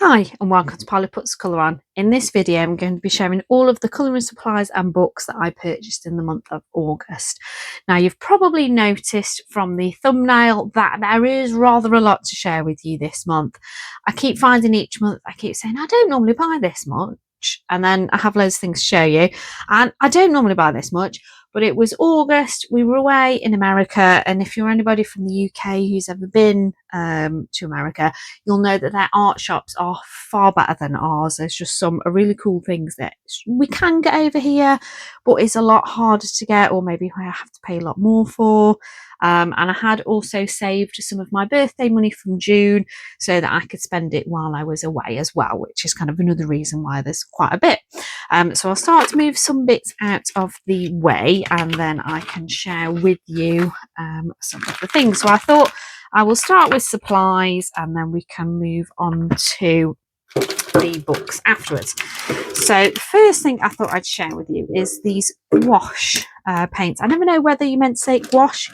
Hi and welcome to Polly Puts Colour On. In this video I'm going to be sharing all of the colouring supplies and books that I purchased in the month of August. Now you've probably noticed from the thumbnail that there is rather a lot to share with you this month. I keep finding each month, I keep saying I don't normally buy this much, and then I have loads of things to show you, and I don't normally buy this much. But it was August, we were away in America, and if you're anybody from the UK who's ever been to America, you'll know that their art shops are far better than ours. There's just some really cool things that we can get over here, but it's a lot harder to get, or maybe I have to pay a lot more for. And I had also saved some of my birthday money from June so that I could spend it while I was away as well, which is kind of another reason why there's quite a bit. So I'll start to move some bits out of the way and then I can share with you some of the things. So I thought I will start with supplies and then we can move on to the books afterwards. So the first thing I thought I'd share with you is these gouache paints. I never know whether you meant to say gouache,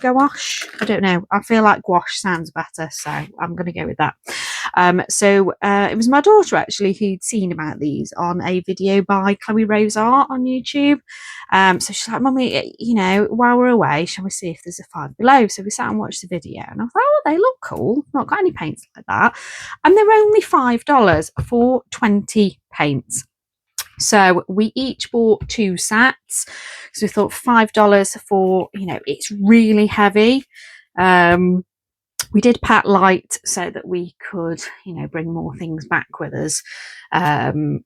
I don't know. I feel like gouache sounds better, so I'm going to go with that. It was my daughter actually who'd seen about these on a video by Chloe Rose Art on YouTube. So she's like, Mummy, you know, while we're away, shall we see if there's a Five Below? So we sat and watched the video and I thought, oh, they look cool. Not got any paints like that. And they're only $5 for 20 paints. So we each bought 2 sets. So we thought $5 for, you know, it's really heavy. We did pack light so that we could, you know, bring more things back with us. You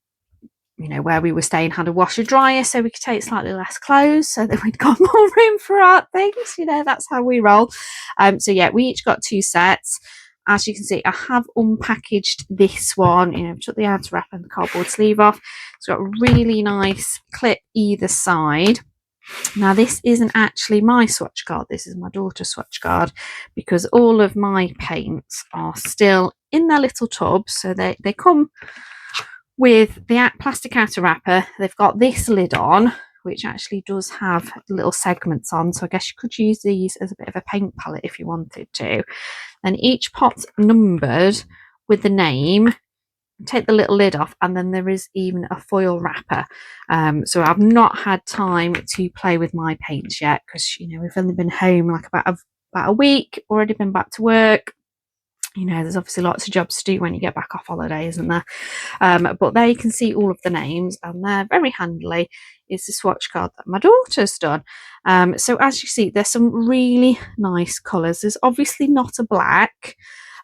know, where we were staying had a washer dryer so we could take slightly less clothes so that we'd got more room for our things. You know, that's how we roll. So yeah, we each got 2 sets. As you can see, I have unpackaged this one. You know, took the outer wrap and the cardboard sleeve off. It's got a really nice clip either side. Now, this isn't actually my swatch card. This is my daughter's swatch card because all of my paints are still in their little tubs. So they come with the plastic outer wrapper. They've got this lid on, which actually does have little segments on. So I guess you could use these as a bit of a paint palette if you wanted to. And each pot's numbered with the name. Take the little lid off, and then there is even a foil wrapper. So I've not had time to play with my paints yet because, you know, we've only been home like about a week, already been back to work. You know, there's obviously lots of jobs to do when you get back off holiday, isn't there? But there you can see all of the names, and they're very handily. It's the swatch card that my daughter's done. So as you see, there's some really nice colours. There's obviously not a black,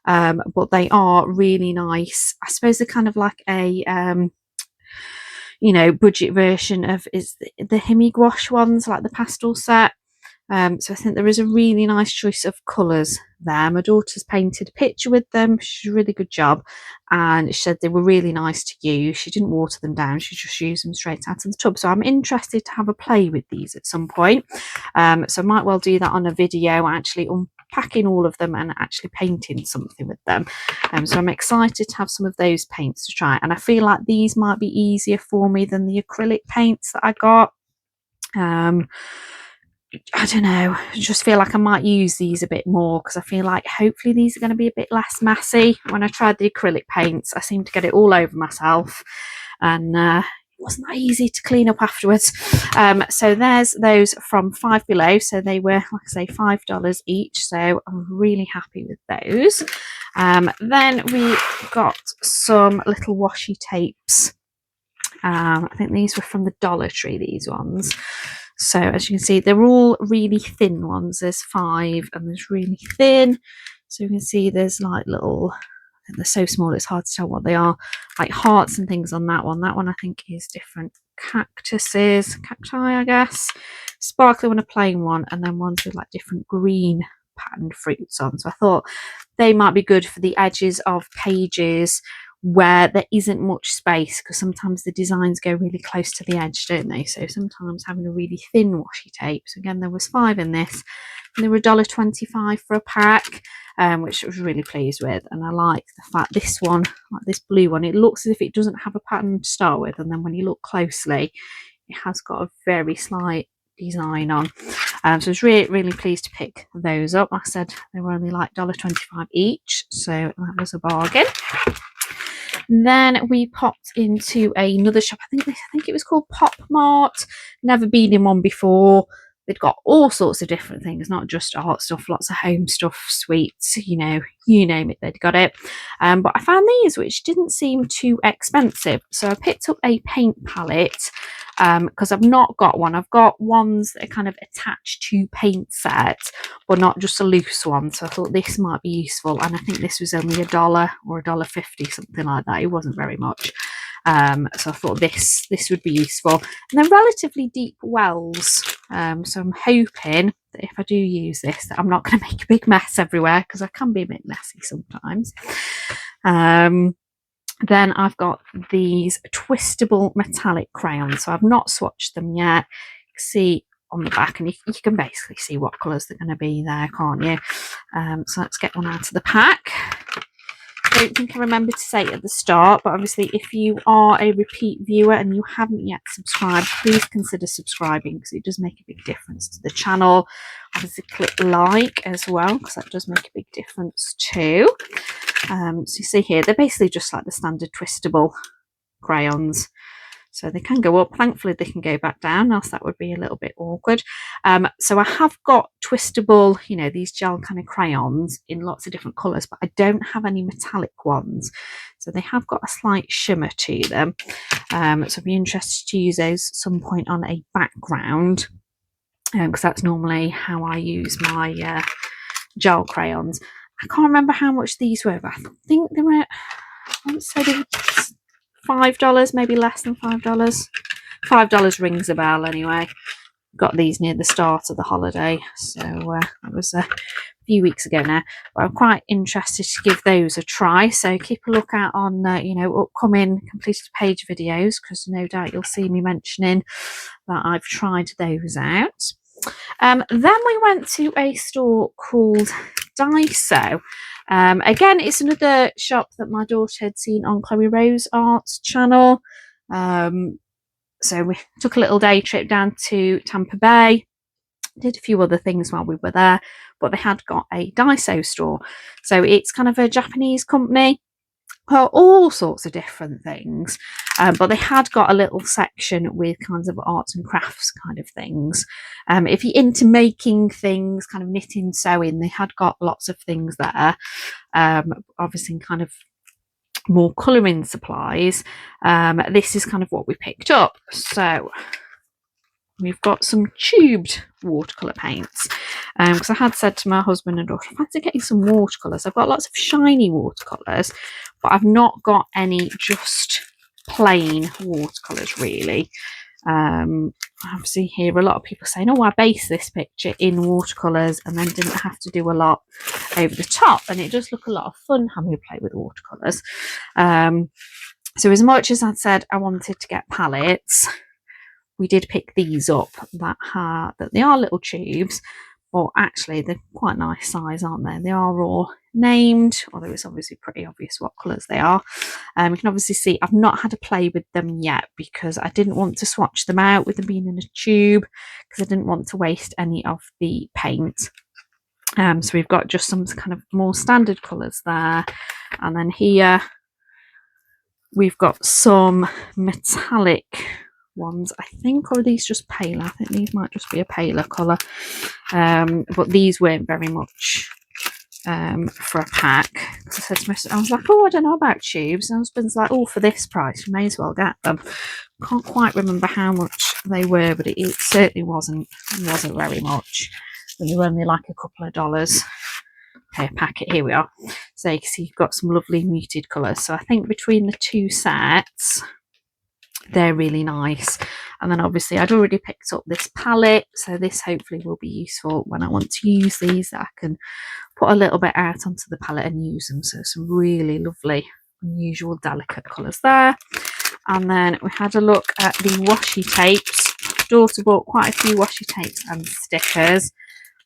but they are really nice. I suppose they're kind of like a you know, budget version of the Himi gouache ones, like the pastel set. So I think there is a really nice choice of colours there. My daughter's painted a picture with them. She did a really good job, and she said they were really nice to use. She didn't water them down, she just used them straight out of the tub. So I'm interested to have a play with these at some point. So I might well do that on a video, actually unpacking all of them and actually painting something with them. So I'm excited to have some of those paints to try, and I feel like these might be easier for me than the acrylic paints that I got. I don't know, I just feel like I might use these a bit more because I feel like hopefully these are going to be a bit less messy. When I tried the acrylic paints, I seemed to get it all over myself, and it wasn't that easy to clean up afterwards. So there's those from Five Below. So they were, like I say, $5 each. So I'm really happy with those. Then we got some little washi tapes. I think these were from the Dollar Tree, these ones. So as you can see, they're all really thin ones. There's 5 and there's really thin. So you can see there's like little, I think they're so small it's hard to tell what they are, like hearts and things on that one. That one I think is different cacti, I guess. Sparkly one, a plain one, and then ones with like different green patterned fruits on. So I thought they might be good for the edges of pages where there isn't much space, because sometimes the designs go really close to the edge, don't they? So sometimes having a really thin washi tape. So again, there was 5 in this, and they were $1.25 for a pack, which I was really pleased with. And I like the fact this one, like this blue one, it looks as if it doesn't have a pattern to start with, and then when you look closely, it has got a very slight design on. So I was really pleased to pick those up. Like I said, they were only like $1.25 each, so that was a bargain. Then we popped into another shop. I think it was called Pop Mart. Never been in one before. They'd got all sorts of different things, not just art stuff, lots of home stuff, sweets, you know, you name it, they'd got it. But I found these, which didn't seem too expensive. So I picked up a paint palette because I've not got one. I've got ones that are kind of attached to paint sets, but not just a loose one. So I thought this might be useful. And I think this was only $1 or $1.50, something like that. It wasn't very much. So I thought this would be useful. And they're relatively deep wells. So I'm hoping that if I do use this, that I'm not going to make a big mess everywhere, because I can be a bit messy sometimes. Then I've got these twistable metallic crayons. So I've not swatched them yet. You can see on the back, and you can basically see what colours they're going to be there, can't you? So let's get one out of the pack. I don't think I remember to say at the start, but obviously if you are a repeat viewer and you haven't yet subscribed, please consider subscribing, because it does make a big difference to the channel. Obviously click like as well, because that does make a big difference too. So you see here, they're basically just like the standard twistable crayons. So they can go up. Thankfully, they can go back down, else that would be a little bit awkward. So I have got twistable, you know, these gel kind of crayons in lots of different colours, but I don't have any metallic ones. So they have got a slight shimmer to them. So I'd be interested to use those at some point on a background, because that's normally how I use my gel crayons. I can't remember how much these were, but I think they were, I would say they were $5, maybe less than $5. $5 rings a bell anyway. Got these near the start of the holiday, so that was a few weeks ago now. But I'm quite interested to give those a try. So keep a lookout on you know, upcoming completed page videos, because no doubt you'll see me mentioning that I've tried those out. Then we went to a store called Daiso. Again, it's another shop that my daughter had seen on Chloe Rose Art's channel. So we took a little day trip down to Tampa Bay, did a few other things while we were there, but they had got a Daiso store. So it's kind of a Japanese company, all sorts of different things, but they had got a little section with kinds of arts and crafts kind of things. If you're into making things, kind of knitting, sewing, they had got lots of things there. Obviously kind of more colouring supplies. This is kind of what we picked up. So we've got some tubed watercolour paints, because I had said to my husband and daughter, I fancy getting some watercolours. I've got lots of shiny watercolours, but I've not got any just plain watercolours really. Obviously hear a lot of people saying, oh, I based this picture in watercolours and then didn't have to do a lot over the top, and it does look a lot of fun having a play with watercolours. So as much as I'd said I wanted to get palettes, we did pick these up that they are little tubes, but actually they're quite nice size, aren't they? They are all named, although it's obviously pretty obvious what colours they are. You can obviously see I've not had a play with them yet, because I didn't want to swatch them out with them being in a tube, because I didn't want to waste any of the paint. So we've got just some kind of more standard colours there, and then here we've got some metallic ones, I think, or are these just paler? I think these might just be a paler colour, but these weren't very much for a pack. I said to myself, I was like, oh, I don't know about tubes, and my husband's like, oh, for this price you may as well get them. Can't quite remember how much they were, but it certainly wasn't very much. They were only like a couple of dollars per packet. Here we are. So you can see you've got some lovely muted colours. So I think between the two sets, they're really nice. And then obviously I'd already picked up this palette, so this hopefully will be useful when I want to use these. I can put a little bit out onto the palette and use them. So some really lovely, unusual, delicate colours there. And then we had a look at the washi tapes. Daughter bought quite a few washi tapes and stickers.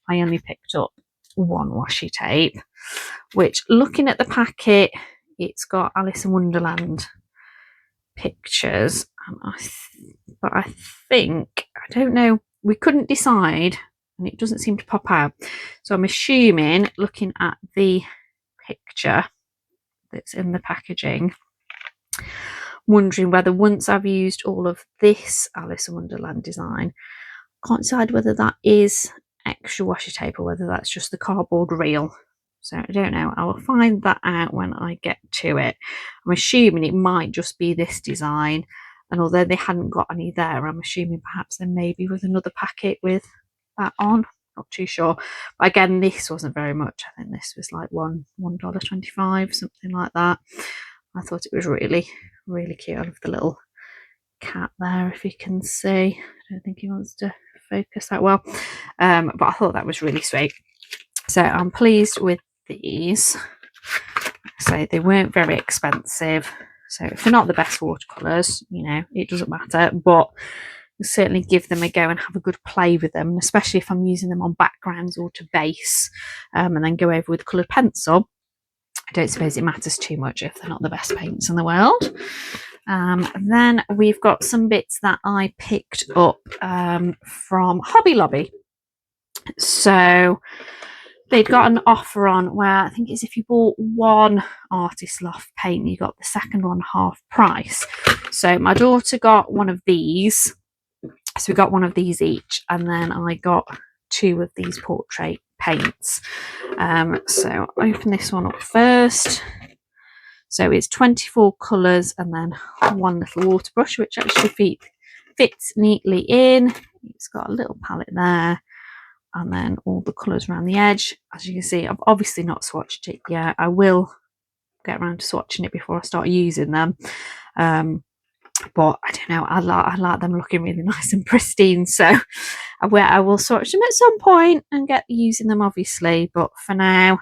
I only picked up one washi tape, which, looking at the packet, it's got Alice in Wonderland pictures, but I think, I don't know, we couldn't decide, and it doesn't seem to pop out. So I'm assuming, looking at the picture that's in the packaging, Wondering whether once I've used all of this Alice in Wonderland design, can't decide whether that is extra washi tape or whether that's just the cardboard reel. So I don't know. I will find that out when I get to it. I'm assuming it might just be this design. And although they hadn't got any there, I'm assuming perhaps there may be with another packet with that on. Not too sure. But again, this wasn't very much. I think this was like $1.25, something like that. I thought it was really, really cute. I love the little cat there, if you can see. I don't think he wants to focus that well. But I thought that was really sweet. So I'm pleased with these. So they weren't very expensive. So if they're not the best watercolours, you know, it doesn't matter. But certainly give them a go and have a good play with them, especially if I'm using them on backgrounds or to base, and then go over with coloured pencil. I don't suppose it matters too much if they're not the best paints in the world. Then we've got some bits that I picked up from Hobby Lobby. So they'd got an offer on where I think it's if you bought one Artist Loft paint, you got the second one half price. So my daughter got one of these. So we got one of these each, and then I got two of these portrait paints. So I'll open this one up first. So it's 24 colours and then one little water brush, which actually fits neatly in. It's got a little palette there, and then all the colours around the edge. As you can see, I've obviously not swatched it yet. I will get around to swatching it before I start using them. But I don't know, I like them looking really nice and pristine, so I will swatch them at some point and get using them, obviously, but for now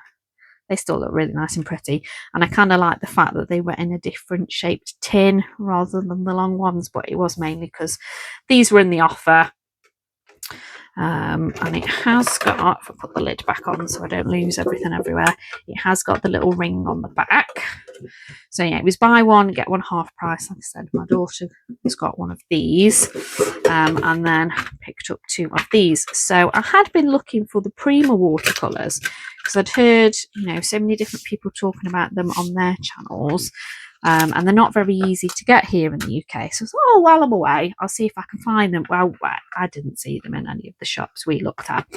they still look really nice and pretty. And I kind of like the fact that they were in a different shaped tin rather than the long ones, but it was mainly because these were in the offer. And it has got, if I put the lid back on so I don't lose everything everywhere, it has got the little ring on the back. So yeah, it was buy one, get one half price. Like I said, my daughter has got one of these, and then picked up two of these. So I had been looking for the Prima watercolours because I'd heard, you know, so many different people talking about them on their channels. And they're not very easy to get here in the UK. So I thought, oh, while I'm away, I'll see if I can find them. Well, I didn't see them in any of the shops we looked at.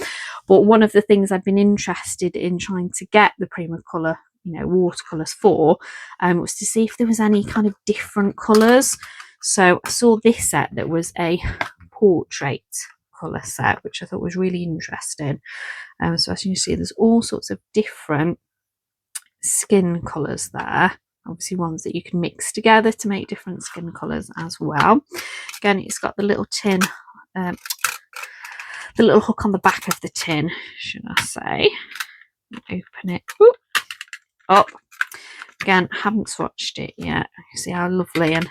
But one of the things I've been interested in trying to get the Primacolour, you know, watercolours for, was to see if there was any kind of different colours. So I saw this set that was a portrait colour set, which I thought was really interesting. So as you can see, there's all sorts of different skin colours there. Obviously ones that you can mix together to make different skin colours as well. Again, it's got the little tin, the little hook on the back of the tin, should I say. Open it. Whoop. Up. Again, haven't swatched it yet. You see how lovely and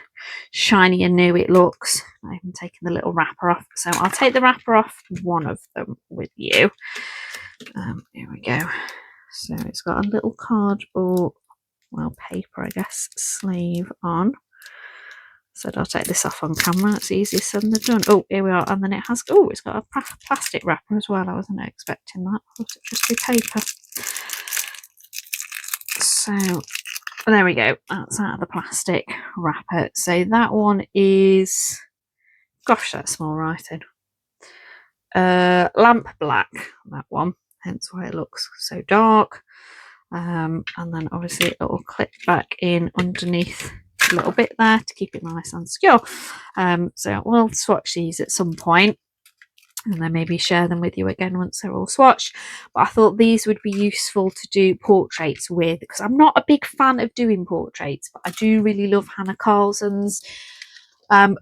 shiny and new it looks. I haven't taken the little wrapper off, so I'll take the wrapper off one of them with you. Here we go. So it's got a little cardboard, well, paper, I guess, sleeve on. So I'll take this off on camera. It's easier said than done. Oh, here we are. And then it has, oh, it's got a plastic wrapper as well. I wasn't expecting that. I thought it'd just be paper. So there we go. That's out of the plastic wrapper. So that one is, gosh, that's small writing. Lamp black, that one. Hence why it looks so dark. And then obviously it will clip back in underneath a little bit there to keep it nice and secure. So we'll swatch these at some point and then maybe share them with you again once they're all swatched. But I thought these would be useful to do portraits with, because I'm not a big fan of doing portraits, but I do really love Hannah Carlson's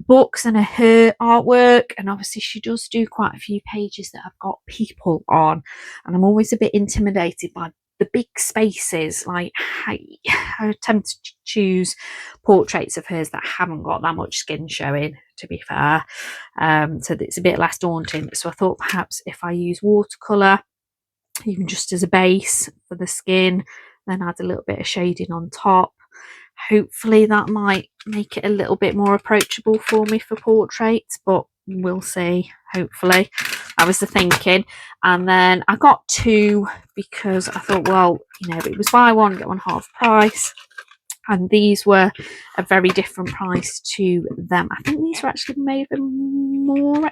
books and her artwork, and obviously she does do quite a few pages that have got people on, and I'm always a bit intimidated by the big spaces. Like I tend to choose portraits of hers that haven't got that much skin showing, to be fair, so that it's a bit less daunting. So I thought perhaps if I use watercolour even just as a base for the skin, then add a little bit of shading on top, hopefully that might make it a little bit more approachable for me for portraits, but we'll see. Hopefully, that was the thinking. And then I got two because I thought, well, you know, it was buy one get one half price. and these were a very different price to them. I think these were actually maybe more I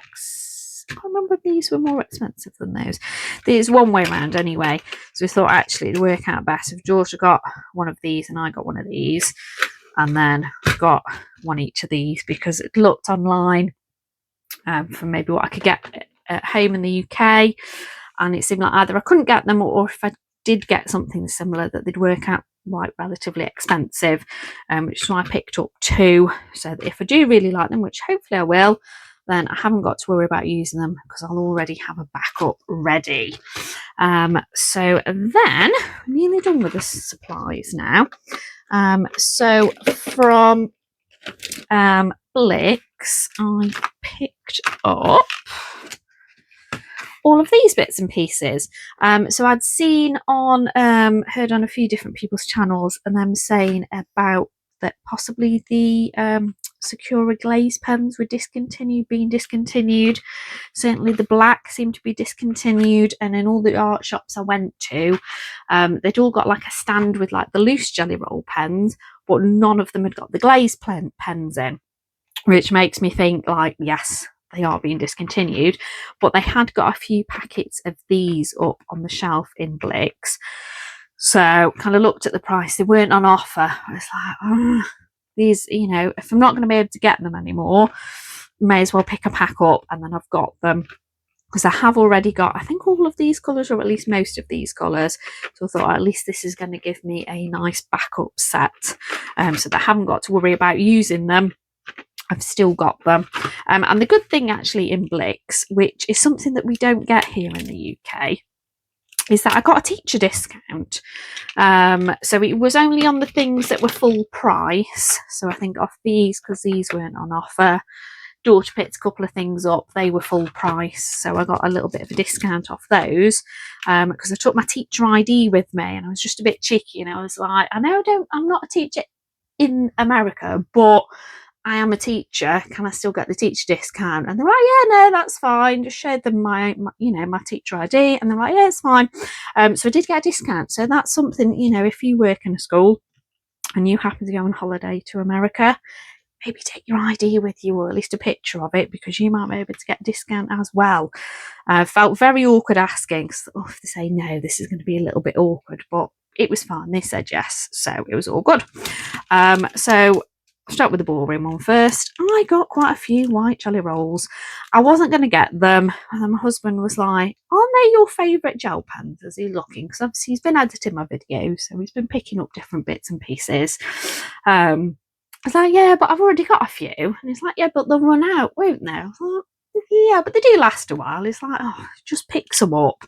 can't remember if these were more expensive than those. There's one way around anyway. So we thought actually it'd work out best if Georgia got one of these and I got one of these, and then got one each of these, because it looked online for maybe what I could get at home in the UK, and it seemed like either I couldn't get them, or if I did get something similar, that they'd work out like relatively expensive, which is why I picked up two, so that if I do really like them, which hopefully I will, then I haven't got to worry about using them because I'll already have a backup ready. So then I'm nearly done with the supplies now. So from Blix, I picked up all of these bits and pieces. So I'd seen on, heard on a few different people's channels, and them saying about that possibly the Sakura glaze pens were being discontinued. Certainly the black seemed to be discontinued, and in all the art shops I went to, they'd all got like a stand with like the loose jelly roll pens, but none of them had got the glaze pens in, which makes me think like, yes, they are being discontinued, but they had got a few packets of these up on the shelf in Blix. So kind of looked at the price, they weren't on offer. I was like, these, you know, if I'm not going to be able to get them anymore, may as well pick a pack up, and then I've got them, because I have already got, I think, all of these colours, or at least most of these colours. So I thought at least this is going to give me a nice backup set, so that I haven't got to worry about using them. I've still got them. And the good thing actually in Blix, which is something that we don't get here in the UK, is that I got a teacher discount. So it was only on the things that were full price. So I think off these, because these weren't on offer. Daughter picked a couple of things up, they were full price, so I got a little bit of a discount off those, because I took my teacher ID with me, and I was just a bit cheeky, and I was like, I know I'm not a teacher in America, but I am a teacher, can I still get the teacher discount? And they're like, yeah, no, that's fine. Just showed them my teacher ID, and they're like, yeah, it's fine. So I did get a discount. So that's something, you know, if you work in a school and you happen to go on holiday to America, maybe take your ID with you, or at least a picture of it, because you might be able to get a discount as well. I felt very awkward asking, because if they say no, this is going to be a little bit awkward, but it was fine. They said yes, so it was all good. So I'll start with the boring one first. I got quite a few white jelly rolls. I wasn't going to get them, and then my husband was like, aren't they your favourite gel pens? As he's looking, because obviously he's been editing my videos, so he's been picking up different bits and pieces. I was like, yeah, but I've already got a few. And he's like, yeah, but they'll run out, won't they? I was like, yeah, but they do last a while. It's like, oh, just pick some up.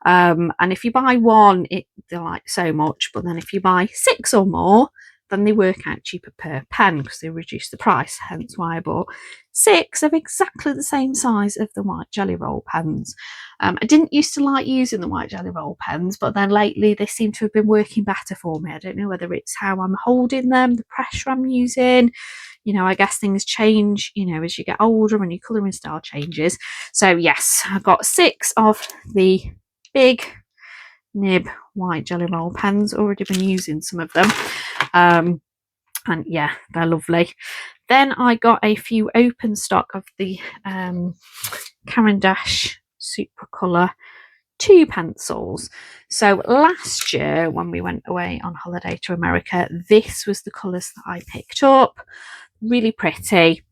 And if you buy one, they're like so much. But then if you buy 6 or more, then they work out cheaper per pen, because they reduce the price. Hence why I bought 6 of exactly the same size of the white jelly roll pens. I didn't used to like using the white jelly roll pens, but then lately they seem to have been working better for me. I don't know whether it's how I'm holding them, the pressure I'm using. You know, I guess things change, you know, as you get older and your colouring style changes. So yes, I got 6 of the big nib white jelly roll pens. Already been using some of them. And yeah, they're lovely. Then I got a few open stock of the Caran d'Ache Supracolor 2 pencils. So last year when we went away on holiday to America, this was the colours that I picked up. Really pretty.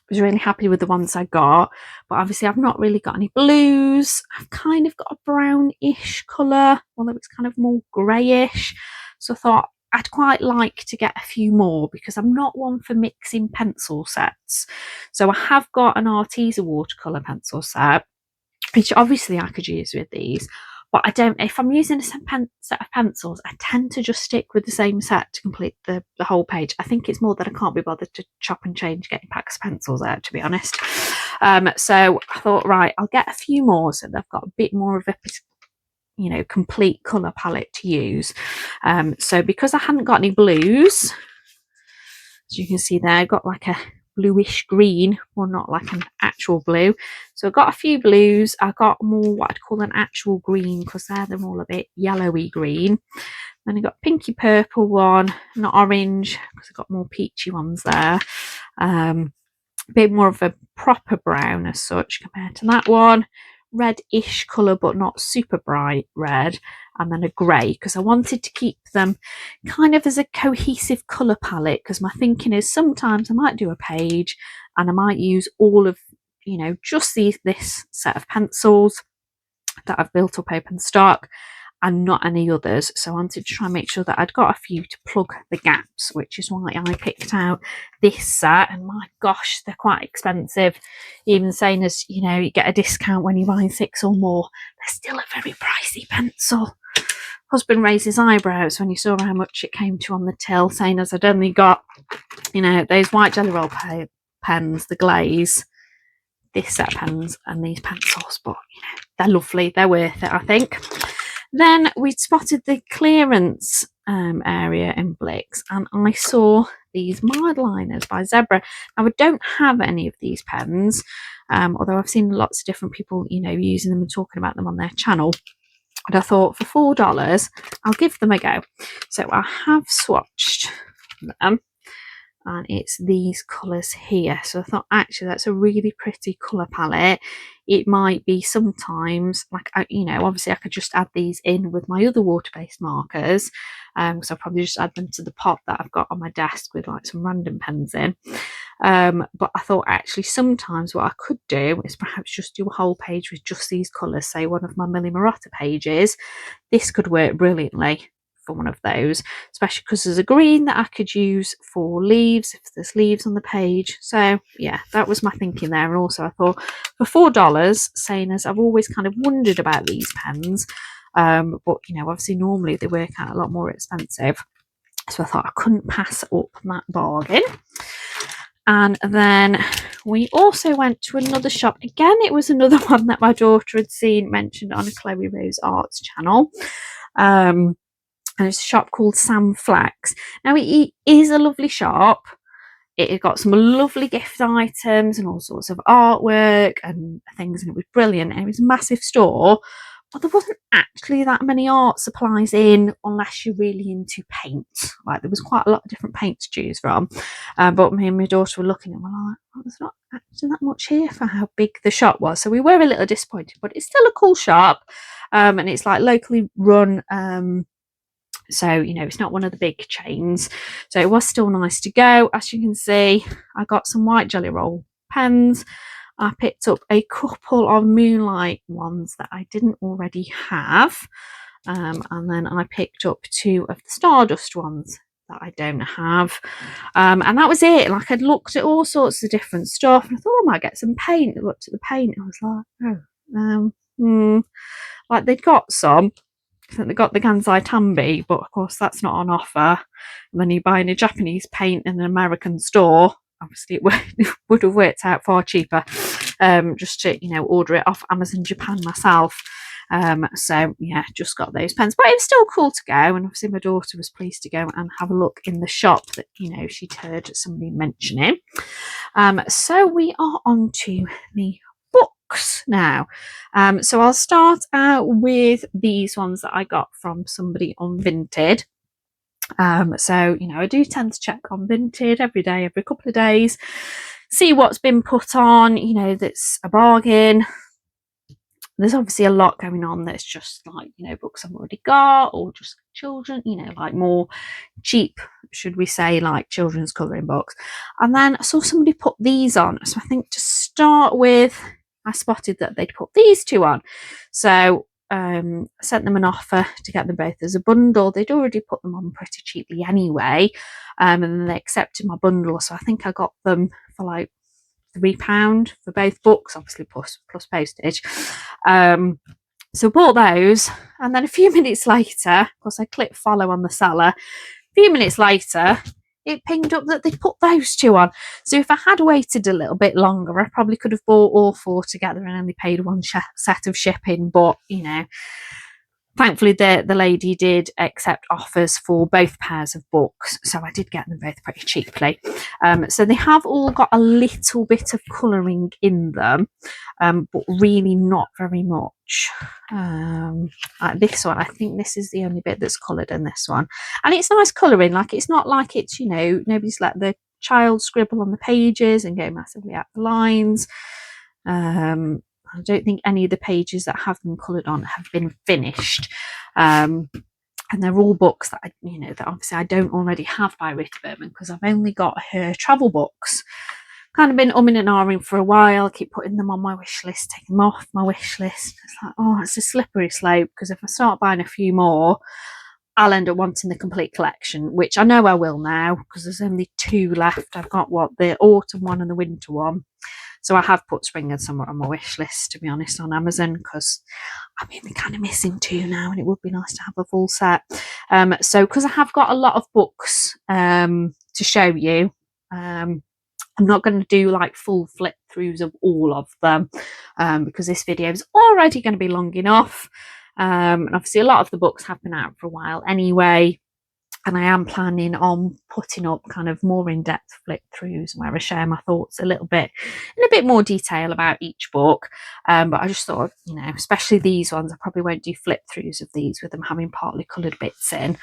Was really happy with the ones I got, but obviously I've not really got any blues. I've kind of got a brownish colour, although it's kind of more greyish. So I thought I'd quite like to get a few more, because I'm not one for mixing pencil sets. So I have got an Arteza watercolour pencil set, which obviously I could use with these, but I don't, if I'm using a set of pencils, I tend to just stick with the same set to complete the whole page. I think it's more that I can't be bothered to chop and change getting packs of pencils out, to be honest. So I thought, right, I'll get a few more so that I've got a bit more of a, you know, complete colour palette to use. So because I hadn't got any blues, as you can see there, I got like a bluish green, or not like an actual blue. So I got a few blues. I got more what I'd call an actual green, because they're all a bit yellowy green. Then I got pinky purple one, not orange because I've got more peachy ones there. A bit more of a proper brown as such compared to that one. Red-ish colour but not super bright red, and then a grey because I wanted to keep them kind of as a cohesive colour palette, because my thinking is sometimes I might do a page and I might use all of, you know, just this set of pencils that I've built up open stock and not any others. So I wanted to try and make sure that I'd got a few to plug the gaps, which is why I picked out this set. And my gosh, they're quite expensive. Even saying as, you know, you get a discount when you're buying 6 or more, they're still a very pricey pencil. Husband raised his eyebrows when he saw how much it came to on the till, saying as I'd only got, you know, those white Jelly Roll pens, the glaze, this set of pens and these pencils, but you know, they're lovely, they're worth it, I think. Then we spotted the clearance area in Blix, and I saw these mild liners by Zebra. Now I don't have any of these pens, although I've seen lots of different people, you know, using them and talking about them on their channel. And I thought for $4 I'll give them a go. So I have swatched them, and it's these colours here. So I thought actually that's a really pretty colour palette. It might be sometimes like, you know, obviously I could just add these in with my other water-based markers, so I'll probably just add them to the pot that I've got on my desk with like some random pens in. But I thought actually sometimes what I could do is perhaps just do a whole page with just these colours, say one of my Millie Marotta pages. This could work brilliantly for one of those, especially because there's a green that I could use for leaves if there's leaves on the page. So yeah, that was my thinking there. And also I thought for $4, saying as I've always kind of wondered about these pens, but you know, obviously normally they work out a lot more expensive, so I thought I couldn't pass up that bargain. And then we also went to another shop. Again, it was another one that my daughter had seen mentioned on a Chloe Rose Arts channel. And it's a shop called Sam Flax. Now, it is a lovely shop. It got some lovely gift items and all sorts of artwork and things, and it was brilliant. And it was a massive store, but there wasn't actually that many art supplies in unless you're really into paint. Like, there was quite a lot of different paint to choose from. But me and my daughter were looking and we're like, oh, there's not actually that much here for how big the shop was. So we were a little disappointed, but it's still a cool shop. And it's like locally run. So, you know, it's not one of the big chains. So it was still nice to go. As you can see, I got some white Jelly Roll pens. I picked up a couple of Moonlight ones that I didn't already have. And then I picked up 2 of the Stardust ones that I don't have. And that was it. Like, I'd looked at all sorts of different stuff and I thought, I might get some paint. I looked at the paint and I was like, oh, like they'd got some. I think they got the Gansai Tambi, but of course that's not on offer. And then you buy in a Japanese paint in an American store. Obviously, it would have worked out far cheaper just to, you know, order it off Amazon Japan myself. So yeah, just got those pens, but it was still cool to go. And obviously, my daughter was pleased to go and have a look in the shop that, you know, she'd heard somebody mentioning. So we are on to the books now. So I'll start out with these ones that I got from somebody on Vinted. So, you know, I do tend to check on Vinted every day, every couple of days, see what's been put on, you know, that's a bargain. There's obviously a lot going on that's just like, you know, books I've already got, or just children, you know, like more cheap, should we say, like children's colouring books. And then I saw somebody put these on. So I think to start with, I spotted that they'd put these 2 on. So I sent them an offer to get them both as a bundle. They'd already put them on pretty cheaply anyway. And then they accepted my bundle. So I think I got them for like £3 for both books, obviously plus postage. So bought those, and then a few minutes later, of course, I clicked follow on the seller. A few minutes later, it pinged up that they'd put those 2 on. So if I had waited a little bit longer, I probably could have bought all 4 together and only paid 1 set of shipping. But, you know, Thankfully, the lady did accept offers for both pairs of books, so I did get them both pretty cheaply. So they have all got a little bit of colouring in them, but really not very much. Like this one, I think this is the only bit that's coloured in this one, and it's nice colouring. Like, it's not like it's, you know, nobody's let the child scribble on the pages and go massively out the lines. I don't think any of the pages that have been coloured on have been finished. And they're all books that that obviously I don't already have by Rita Berman, because I've only got her travel books. Kind of been umming and ahhing for a while. I keep putting them on my wish list, taking them off my wish list. It's like, oh, it's a slippery slope, because if I start buying a few more, I'll end up wanting the complete collection, which I know I will now, because there's only 2 left. I've got the autumn one and the winter one. So I have put spring and summer on my wish list, to be honest, on Amazon, because I mean, we're kind of missing 2 now, and it would be nice to have a full set. So because I have got a lot of books to show you, I'm not going to do like full flip throughs of all of them, because this video is already going to be long enough. And obviously a lot of the books have been out for a while anyway. And I am planning on putting up kind of more in-depth flip throughs where I share my thoughts a little bit in a bit more detail about each book. But I just thought, especially these ones, I probably won't do flip throughs of these with them having partly coloured bits in.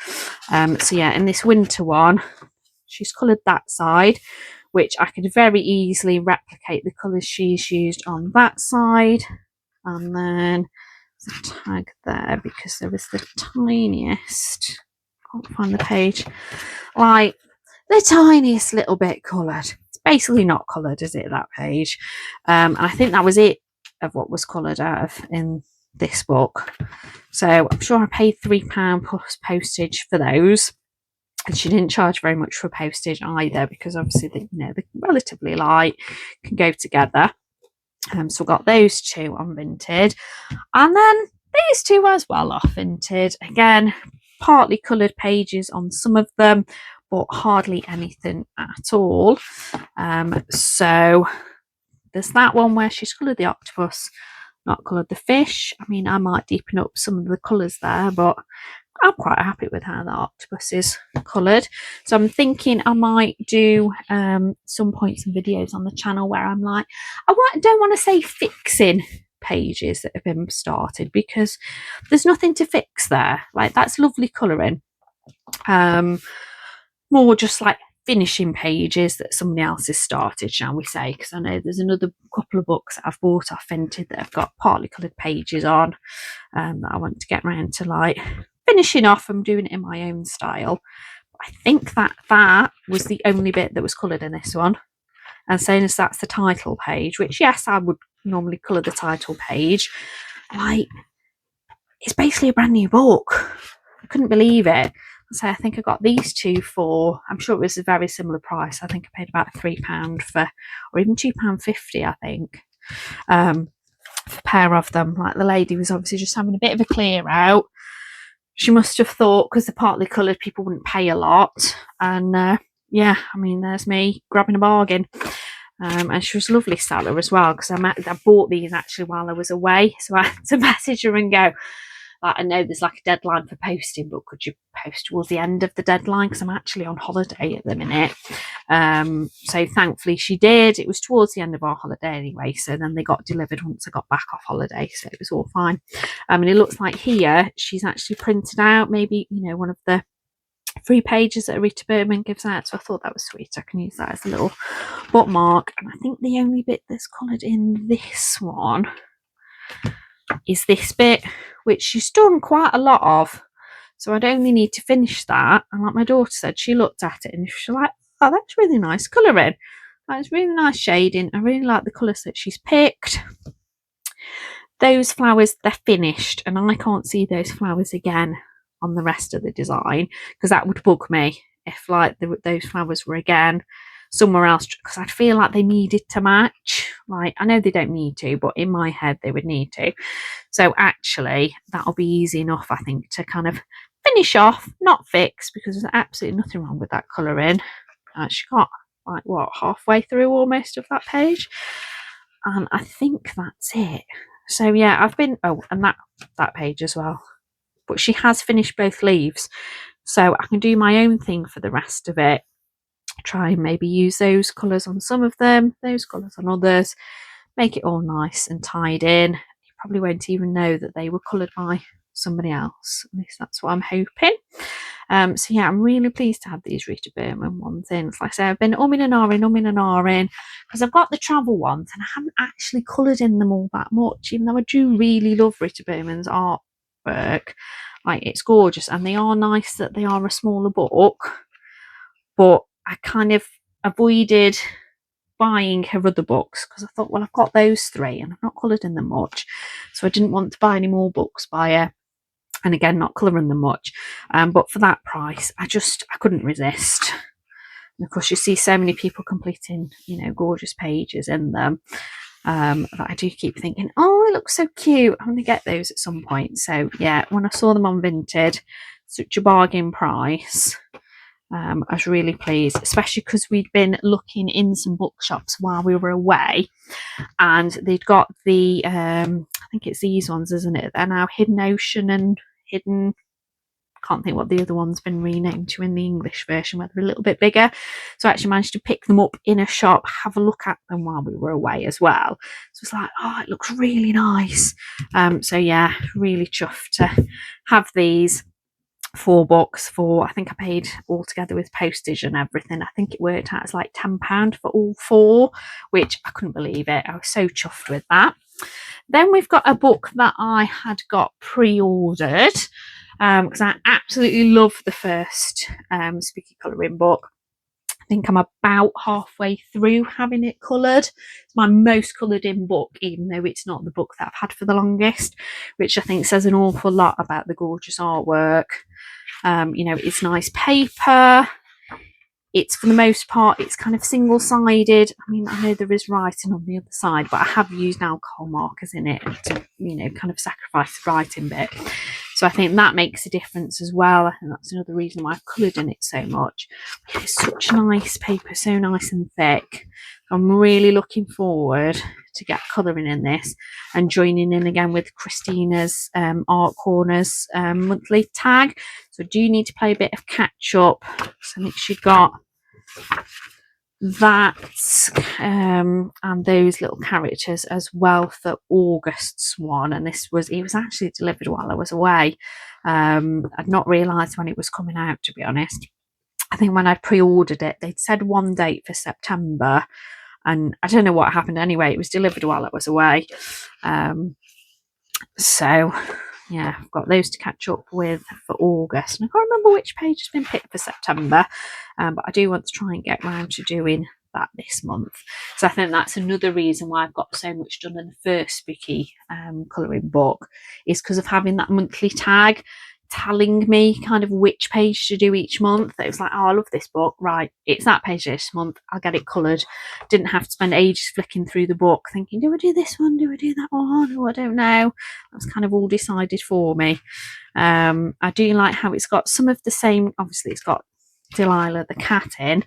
So yeah, in this winter one, she's coloured that side, which I could very easily replicate the colours she's used on that side. And then there's a tag there because there was the tiniest, can't find the page, like the tiniest little bit coloured. It's basically not coloured, is it, that page? And I think that was it of what was coloured out of in this book. So I'm sure I paid £3 plus postage for those. And she didn't charge very much for postage either, because obviously they're relatively light, can go together. So I got those 2 on Vinted, and then these 2 as well off Vinted. Again, partly coloured pages on some of them, but hardly anything at all. So there's that one where she's coloured the octopus, not coloured the fish. I mean, I might deepen up some of the colours there, but I'm quite happy with how the octopus is coloured. So I'm thinking I might do some points and videos on the channel where I'm like, I don't want to say fixing pages that have been started, because there's nothing to fix there. Like, that's lovely colouring. More just like finishing pages that somebody else has started, shall we say, because I know there's another couple of books that I've bought off Vinted that have got partly coloured pages on, that I want to get around to like finishing off and doing it in my own style. I think that was the only bit that was coloured in this one. And saying as that's the title page, which, yes, I would normally colour the title page, like, it's basically a brand new book. I couldn't believe it. So I think I got these 2 for, I'm sure it was a very similar price. I think I paid about £3 for, or even £2.50, I think, for a pair of them. Like, the lady was obviously just having a bit of a clear out. She must have thought, because they're partly coloured, people wouldn't pay a lot. And yeah, I mean, there's me grabbing a bargain. And she was a lovely seller as well, because I bought these actually while I was away. So I had to message her and go, like, I know there's like a deadline for posting, but could you post towards the end of the deadline, because I'm actually on holiday at the minute. So thankfully she did. It was towards the end of our holiday anyway, so then they got delivered once I got back off holiday, so it was all fine. And it looks like here she's actually printed out maybe one of the free pages that Rita Berman gives out, so I thought that was sweet. I can use that as a little bookmark. And I think the only bit that's coloured in this one is this bit, which she's done quite a lot of, so I'd only need to finish that. And like my daughter said, she looked at it and she was like, oh, that's really nice colouring, that's really nice shading, I really like the colours that she's picked. Those flowers, they're finished, and I can't see those flowers again on the rest of the design, because that would bug me if like those flowers were again somewhere else, because I'd feel like they needed to match. Like, I know they don't need to, but in my head they would need to. So actually that'll be easy enough, I think, to kind of finish off, not fix, because there's absolutely nothing wrong with that colouring. She got like halfway through almost of that page, and I think that's it. So yeah, I've been, and that page as well. but she has finished both leaves, so I can do my own thing for the rest of it. Try and maybe use those colours on some of them, those colours on others, make it all nice and tied in. You probably won't even know that they were coloured by somebody else. At least that's what I'm hoping. So yeah, I'm really pleased to have these Rita Berman ones in. Like I say, I've been umming and ahhing because I've got the travel ones and I haven't actually coloured in them all that much, even though I do really love Rita Berman's artwork. Like, it's gorgeous, and they are nice that they are a smaller book, but I kind of avoided buying her other books because I thought, well, I've got those 3 and I've not coloured in them much, so I didn't want to buy any more books by her, and again, not colouring them much. But for that price, I couldn't resist. And of course, you see so many people completing, gorgeous pages in them, that I do keep thinking, oh, it looks so cute, I'm going to get those at some point. So yeah, when I saw them on Vinted, such a bargain price, I was really pleased, especially because we'd been looking in some bookshops while we were away, and they'd got the, I think it's these ones, isn't it? They're now Hidden Ocean and Hidden, can't think what the other one's been renamed to in the English version, where they're a little bit bigger. So I actually managed to pick them up in a shop, have a look at them while we were away as well. So it's like, oh, it looks really nice. So yeah, really chuffed to have these 4 books for, I think I paid altogether with postage and everything, I think it worked out as like £10 for all 4, which I couldn't believe it. I was so chuffed with that. Then we've got a book that I had got pre-ordered, because I absolutely love the first Spooky Colouring book. I think I'm about halfway through having it coloured. It's my most coloured in book, even though it's not the book that I've had for the longest, which I think says an awful lot about the gorgeous artwork. It's nice paper. It's, for the most part, it's kind of single-sided. I mean, I know there is writing on the other side, but I have used alcohol markers in it to, kind of sacrifice the writing bit. So I think that makes a difference as well. I think that's another reason why I've coloured in it so much. It's such nice paper, so nice and thick. I'm really looking forward to get colouring in this and joining in again with Christina's Art Corners monthly tag. So I do need to play a bit of catch up. So I think she got that and those little characters as well for August's one, and it was actually delivered while I was away. I'd not realised when it was coming out, to be honest. I think when I pre-ordered it, they'd said one date for September, and I don't know what happened anyway. It was delivered while I was away. So yeah, I've got those to catch up with for August, and I can't remember which page has been picked for September, but I do want to try and get round to doing that this month. So I think that's another reason why I've got so much done in the first Spooky colouring book, is because of having that monthly tag telling me kind of which page to do each month. It was like, oh, I love this book, right, it's that page this month, I'll get it coloured. Didn't have to spend ages flicking through the book thinking, do I do this one, do I do that one, oh, I don't know. That's kind of all decided for me. I do like how it's got some of the same, obviously it's got Delilah the cat in,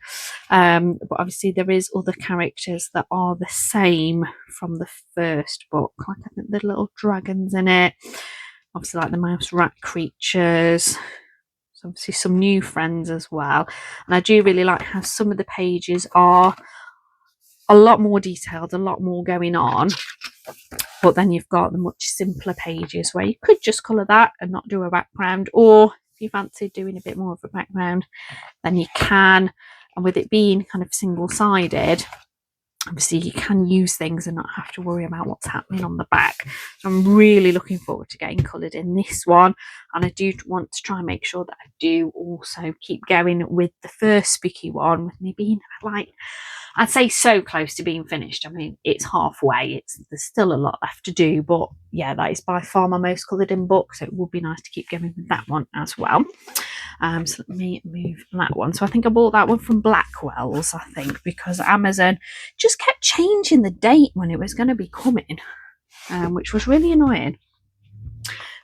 but obviously there is other characters that are the same from the first book, like I think the little dragons in it, obviously like the mouse rat creatures, so obviously some new friends as well. And I do really like how some of the pages are a lot more detailed, a lot more going on, but then you've got the much simpler pages where you could just colour that and not do a background, or if you fancy doing a bit more of a background, then you can. And with it being kind of single-sided, obviously you can use things and not have to worry about what's happening on the back. So I'm really looking forward to getting coloured in this one, and I do want to try and make sure that I do also keep going with the first Spooky one, with me being like, I'd say so close to being finished. I mean, it's halfway, there's still a lot left to do, but yeah, that is by far my most coloured in book, so it would be nice to keep going with that one as well. So let me move that one. So I think I bought that one from Blackwell's, I think, because Amazon just kept changing the date when it was going to be coming, which was really annoying.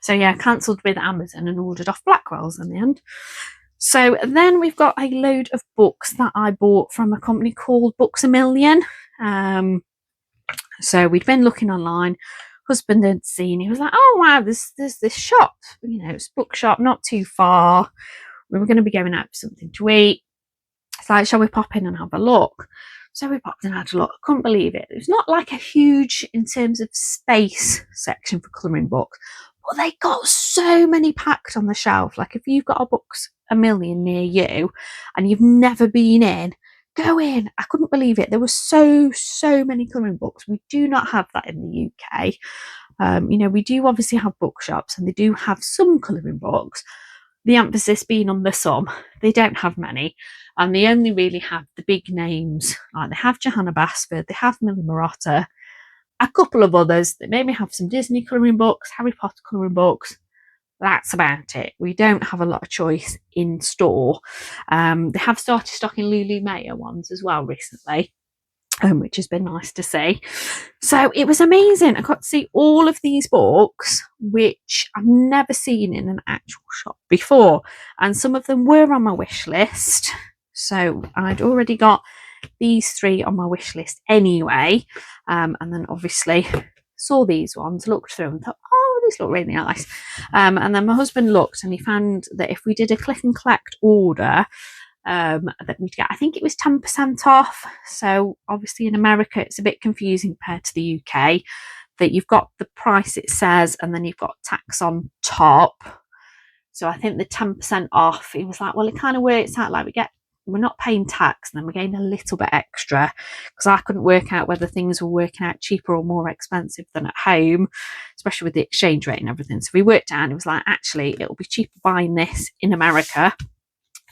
So yeah, cancelled with Amazon and ordered off Blackwell's in the end. So then we've got a load of books that I bought from a company called Books A Million. So we'd been looking online, husband had seen. He was like, oh wow, there's this shop, it's a bookshop not too far. We were going to be going out for something to eat. It's like, shall we pop in and have a look? So we popped in and had a look. I couldn't believe it. It's not like a huge, in terms of space, section for colouring books, but they got so many packed on the shelf. Like if you've got a Books A Million near you and you've never been in, go in. I couldn't believe it. There were so many colouring books. We do not have that in the UK. We do obviously have bookshops and they do have some colouring books. The emphasis being on the some. They don't have many, and they only really have the big names. Like they have Johanna Basford, they have Millie Marotta, a couple of others. They maybe have some Disney colouring books, Harry Potter colouring books. That's about it. We don't have a lot of choice in store. They have started stocking Lulu Mayer ones as well recently, which has been nice to see. So it was amazing. I got to see all of these books, which I've never seen in an actual shop before. And some of them were on my wish list. So I'd already got these 3 on my wish list anyway. And then obviously saw these ones, looked through them, and thought, oh, these look really nice. And then my husband looked and he found that if we did a click and collect order, that we'd get, I think it was 10% off. So obviously in America it's a bit confusing compared to the UK, that you've got the price it says and then you've got tax on top. So I think the 10% off, it was like, well, it kind of works out like we're not paying tax and then we're getting a little bit extra, because I couldn't work out whether things were working out cheaper or more expensive than at home, especially with the exchange rate and everything. So we worked out and it was like, actually it'll be cheaper buying this in America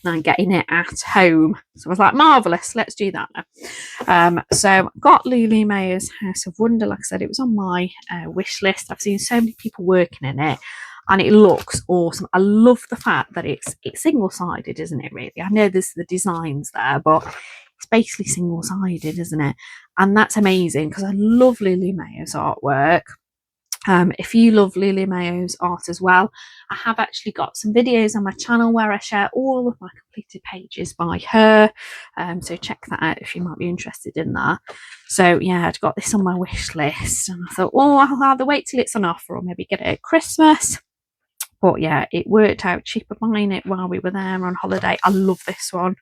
than getting it at home. So I was like, marvellous, let's do that now. So got Lulu Mayer's House of Wonder. Like I said, it was on my wish list. I've seen so many people working in it and it looks awesome. I love the fact that it's single-sided, isn't it, really? I know there's the designs there, but it's basically single-sided, isn't it? And that's amazing because I love Lulu Mayer's artwork. If you love Lulu Mayo's art as well, I have actually got some videos on my channel where I share all of my completed pages by her. So check that out if you might be interested in that. So yeah, I'd got this on my wish list and I thought, oh, I'll either wait till it's on offer or maybe get it at Christmas. But yeah, it worked out cheaper buying it while we were there on holiday. I love this one.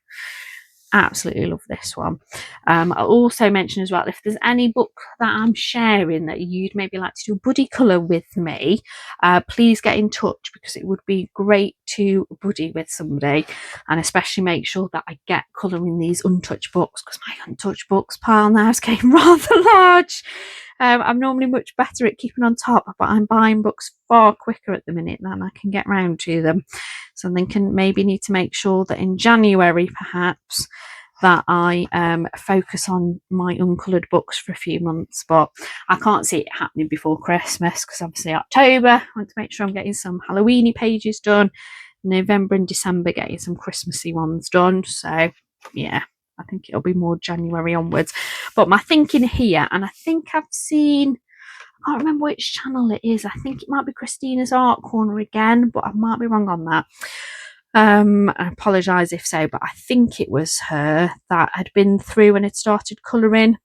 Absolutely love this one. I'll also mention as well, if there's any book that I'm sharing that you'd maybe like to do a buddy colour with me, please get in touch, because it would be great to buddy with somebody, and especially make sure that I get colouring these untouched books, because my untouched books pile now is getting rather large. I'm normally much better at keeping on top, but I'm buying books far quicker at the minute than I can get round to them. So I'm thinking maybe need to make sure that in January perhaps that I focus on my uncoloured books for a few months, but I can't see it happening before Christmas, because obviously October I want to make sure I'm getting some Halloweeny pages done, November and December getting some Christmassy ones done. So yeah, I think it'll be more January onwards. But my thinking here, and I think I've seen, I can't remember which channel it is. I think it might be Christina's Art Corner again, but I might be wrong on that. I apologise if so, but I think it was her that had been through and had started colouring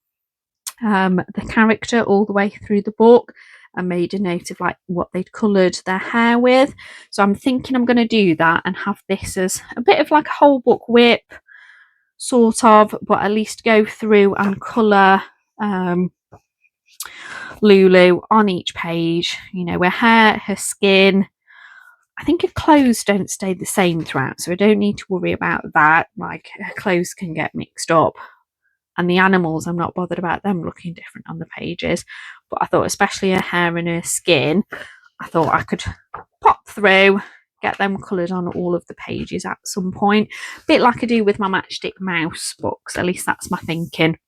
the character all the way through the book and made a note of like what they'd coloured their hair with. So I'm thinking I'm going to do that and have this as a bit of like a whole book whip sort of, but at least go through and colour Lulu on each page, her hair, her skin. I think her clothes don't stay the same throughout, so I don't need to worry about that. Like, her clothes can get mixed up. And the animals, I'm not bothered about them looking different on the pages. But I thought, especially her hair and her skin, I thought I could pop through, get them coloured on all of the pages at some point. A bit like I do with my Matchstick Mouse books, at least that's my thinking.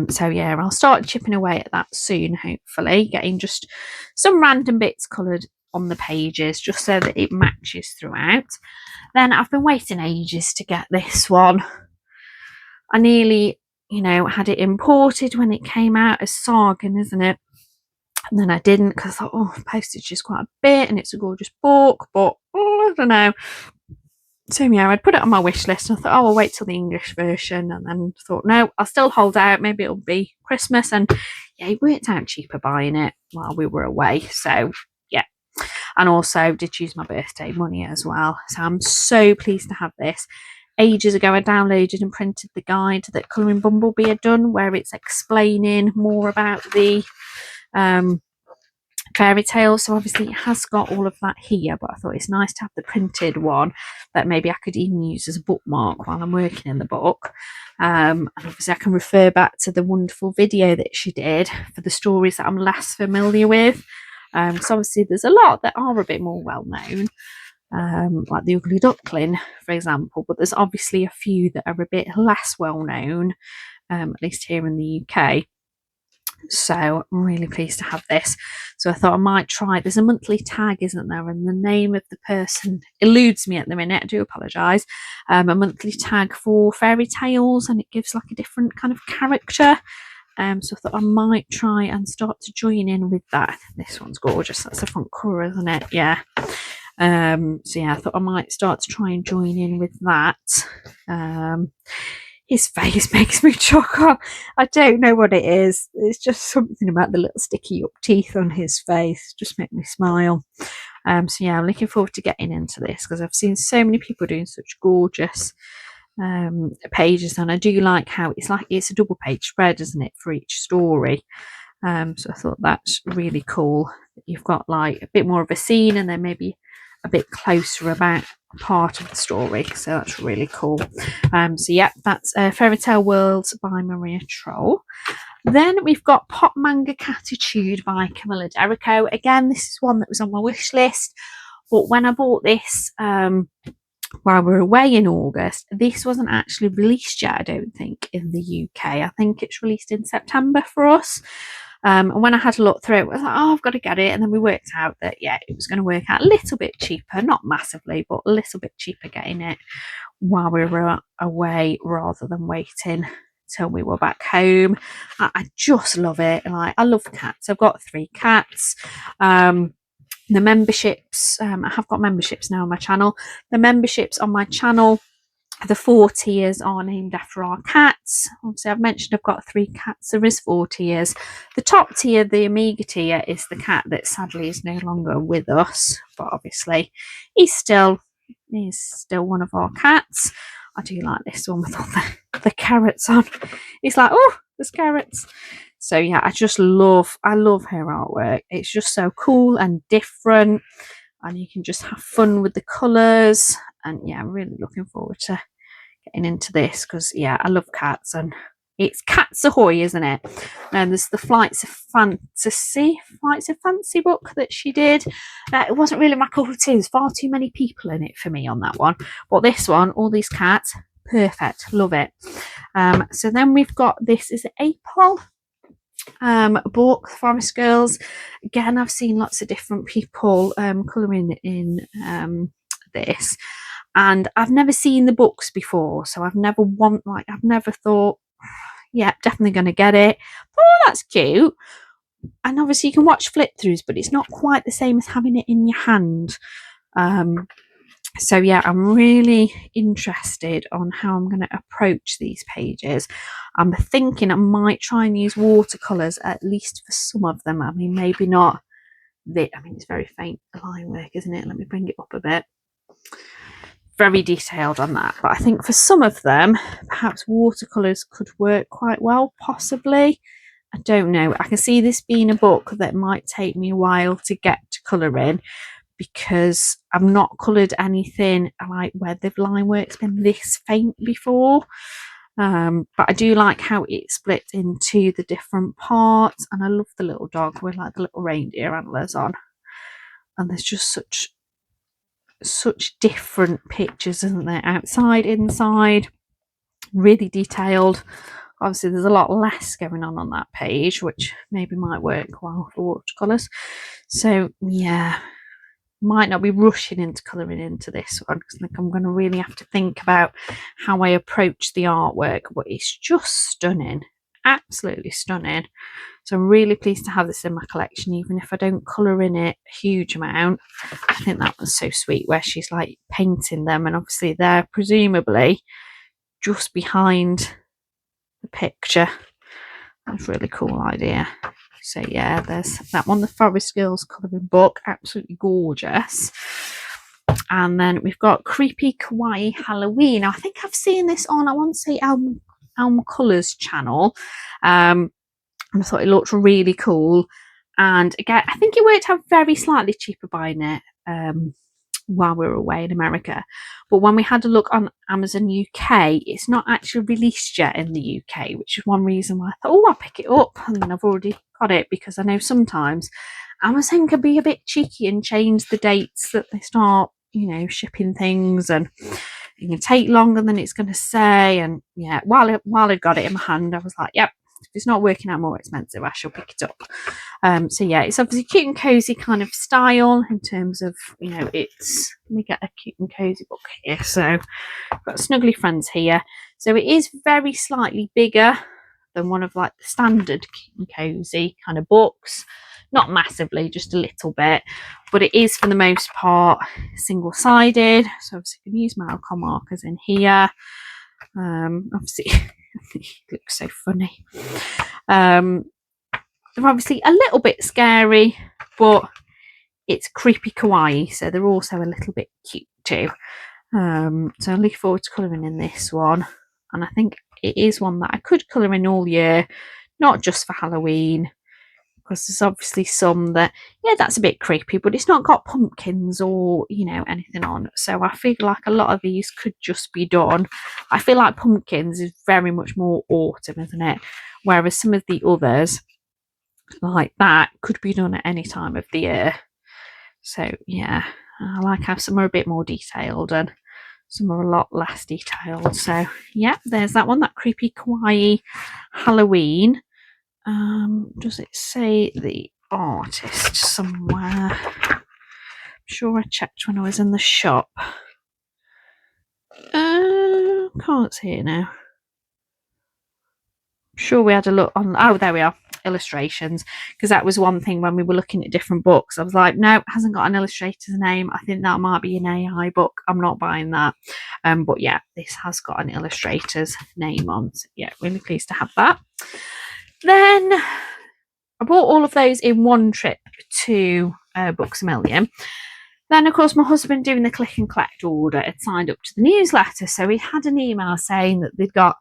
So yeah, I'll start chipping away at that soon, hopefully, getting just some random bits coloured on the pages just so that it matches throughout. Then I've been waiting ages to get this one. I nearly, had it imported when it came out as Sagan, isn't it? And then I didn't, because I thought, oh, postage is quite a bit and it's a gorgeous book, but I don't know. So yeah, I'd put it on my wish list and I thought, oh, I'll wait till the English version, and then thought, no, I'll still hold out, maybe it'll be Christmas. And yeah, it worked out cheaper buying it while we were away. So yeah, and also did use my birthday money as well. So I'm so pleased to have this. Ages ago, I downloaded and printed the guide that Colouring Bumblebee had done, where it's explaining more about the fairy tale. So obviously it has got all of that here, but I thought it's nice to have the printed one that maybe I could even use as a bookmark while I'm working in the book. And obviously I can refer back to the wonderful video that she did for the stories that I'm less familiar with. So obviously there's a lot that are a bit more well known, like the Ugly Duckling, for example, but there's obviously a few that are a bit less well known, at least here in the UK. So I'm really pleased to have this. So I thought I might try. There's a monthly tag, isn't there? And the name of the person eludes me at the minute. I do apologise. A monthly tag for fairy tales, and it gives like a different kind of character. So I thought I might try and start to join in with that. This one's gorgeous. That's the front cover, isn't it? Yeah. So yeah, I thought I might start to try and join in with that. His face makes me chuckle. I don't know what it is. It's just something about the little sticky up teeth on his face. Just make me smile. So yeah, I'm looking forward to getting into this because I've seen so many people doing such gorgeous pages, and I do like how it's a double page spread, isn't it, for each story. So I thought that's really cool. You've got like a bit more of a scene and then maybe a bit closer about part of the story, so that's really cool. So yeah, that's Fairy Tale Worlds by Maria Troll. Then we've got Pop Manga Catitude by Camilla Derrico. Again, this is one that was on my wish list, but when I bought this while we were away in August, this wasn't actually released yet, I don't think, in the UK. I think it's released in September for us. And when I had a look through it, I was like, oh, I've got to get it. And then we worked out that, yeah, it was going to work out a little bit cheaper, not massively, but a little bit cheaper getting it while we were away rather than waiting till we were back home. I just love it. Like, I love cats. I've got 3 cats. The memberships, I have got memberships now on my channel. The memberships on my channel, the 4 tiers are named after our cats. Obviously, I've mentioned I've got 3 cats. There is 4 tiers. The top tier, the Amiga tier, is the cat that sadly is no longer with us. But obviously, he's still one of our cats. I do like this one with all the carrots on. He's like, oh, there's carrots. So yeah, I love her artwork. It's just so cool and different. And you can just have fun with the colours. And yeah, I'm really looking forward to getting into this because yeah, I love cats, and it's Cats Ahoy, isn't it? And there's the Flights of Fancy book that she did. It wasn't really my cup of tea. There's far too many people in it for me on that one. But this one, all these cats, perfect. Love it. So then we've got this is April book, Forest Girls. Again, I've seen lots of different people colouring in this, and I've never seen the books before, so I've never thought, yeah, definitely going to get it. Oh, that's cute. And obviously you can watch flip throughs, but it's not quite the same as having it in your hand. So yeah, I'm really interested on how I'm going to approach these pages. I'm thinking I might try and use watercolours at least for some of them. I mean, maybe not it's very faint line work, isn't it? Let me bring it up a bit. Very detailed on that, but I think for some of them perhaps watercolors could work quite well, possibly. I don't know. I can see this being a book that might take me a while to get to color in because I've not colored anything like where the line work's been this faint before. But I do like how it's split into the different parts, and I love the little dog with like the little reindeer antlers on, and there's just such different pictures, isn't there? Outside, inside, really detailed. Obviously there's a lot less going on that page, which maybe might work well for watercolors. So yeah, might not be rushing into colouring into this one because I think I'm going to really have to think about how I approach the artwork, but it's just stunning, absolutely stunning. So I'm really pleased to have this in my collection, even if I don't colour in it a huge amount. I think that was so sweet where she's like painting them, and obviously they're presumably just behind the picture. That's a really cool idea. So yeah, there's that one, the Forest Girls colouring book, absolutely gorgeous. And then we've got Creepy Kawaii Halloween. I think I've seen this on, I want to say Elm Colours channel. And I thought it looked really cool. And again, I think it worked out very slightly cheaper buying it while we were away in America. But when we had a look on Amazon UK, it's not actually released yet in the UK, which is one reason why I thought, oh, I'll pick it up. And then I've already got it, because I know sometimes Amazon can be a bit cheeky and change the dates that they start, shipping things, and it can take longer than it's going to say. And yeah, while I'd got it in my hand, I was like, yep, if it's not working out more expensive, I shall pick it up. So yeah, it's obviously cute and cozy kind of style in terms of, it's, let me get a cute and cozy book here. So I've got Snuggly Friends here. So it is very slightly bigger than one of like the standard cute and cozy kind of books. Not massively, just a little bit, but it is for the most part single-sided. So obviously you can use my alcohol markers in here. Obviously, it looks so funny. They're obviously a little bit scary, but it's creepy kawaii, so they're also a little bit cute too. So I'm looking forward to colouring in this one, and I think it is one that I could colour in all year, not just for Halloween, because there's obviously some that, yeah, that's a bit creepy, but it's not got pumpkins or, anything on. So I feel like a lot of these could just be done. I feel like pumpkins is very much more autumn, isn't it? Whereas some of the others, like that, could be done at any time of the year. So yeah, I like how some are a bit more detailed and some are a lot less detailed. So yeah, there's that one, that Creepy Kawaii Halloween. Does it say the artist somewhere? I'm sure I checked when I was in the shop. Can't see it now. I'm sure we had a look on, oh, there we are, illustrations, because that was one thing when we were looking at different books. I was like, no, it hasn't got an illustrator's name. I think that might be an AI book. I'm not buying that. But yeah, this has got an illustrator's name on. So yeah, really pleased to have that. Then I bought all of those in one trip to Books A Million. Then, of course, my husband, doing the click and collect order, had signed up to the newsletter. So he had an email saying that they'd got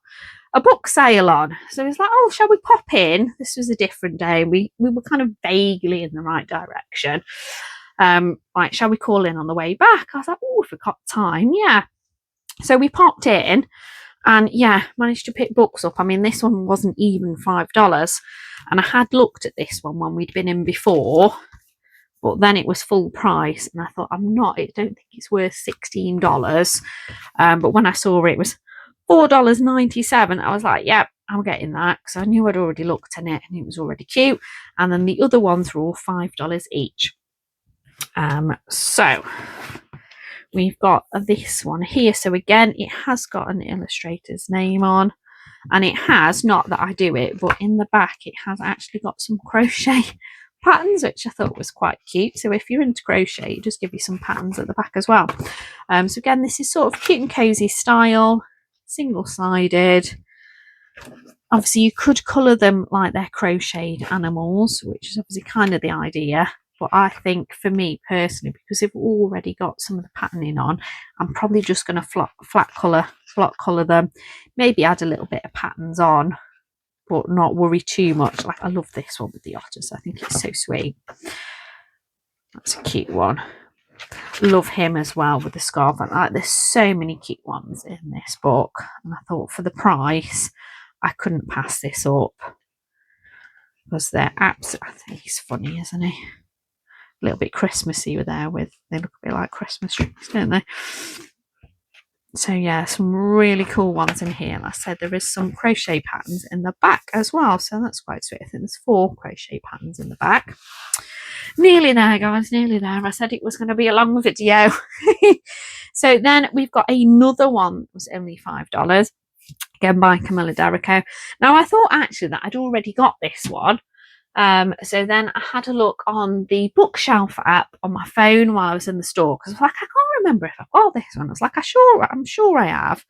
a book sale on. So he's like, oh, shall we pop in? This was a different day. We were kind of vaguely in the right direction. Like, shall we call in on the way back? I was like, oh, if we've got time, yeah. So we popped in. And yeah, managed to pick books up. I mean, this one wasn't even $5. And I had looked at this one when we'd been in before, but then it was full price. And I thought, I don't think it's worth $16. But when I saw it was $4.97, I was like, yep, I'm getting that, because I knew I'd already looked at it and it was already cute. And then the other ones were all $5 each. So we've got this one here. So again, it has got an illustrator's name on, and it has, not that I do it, but in the back it has actually got some crochet patterns, which I thought was quite cute. So if you're into crochet, it just give you some patterns at the back as well. So again, this is sort of cute and cozy style, single-sided. Obviously you could colour them like they're crocheted animals, which is obviously kind of the idea. But I think for me personally, because they've already got some of the patterning on, I'm probably just going to flat colour them, maybe add a little bit of patterns on, but not worry too much. Like, I love this one with the otters. I think it's so sweet. That's a cute one. Love him as well with the scarf. Like, there's so many cute ones in this book, and I thought for the price, I couldn't pass this up, because they're absolutely, I think he's funny, isn't he? A little bit Christmassy with there, with they look a bit like Christmas trees, don't they? So yeah, some really cool ones in here. Like I said, there is some crochet patterns in the back as well, so that's quite sweet. I think there's 4 crochet patterns in the back. Nearly there, guys, nearly there. I said it was going to be a long video. So then we've got another one that was only $5, again by Camilla D'Errico. Now I thought actually that I'd already got this one. So then I had a look on the bookshelf app on my phone while I was in the store, because I was like, I can't remember if I've got this one. I was like, I'm sure I have.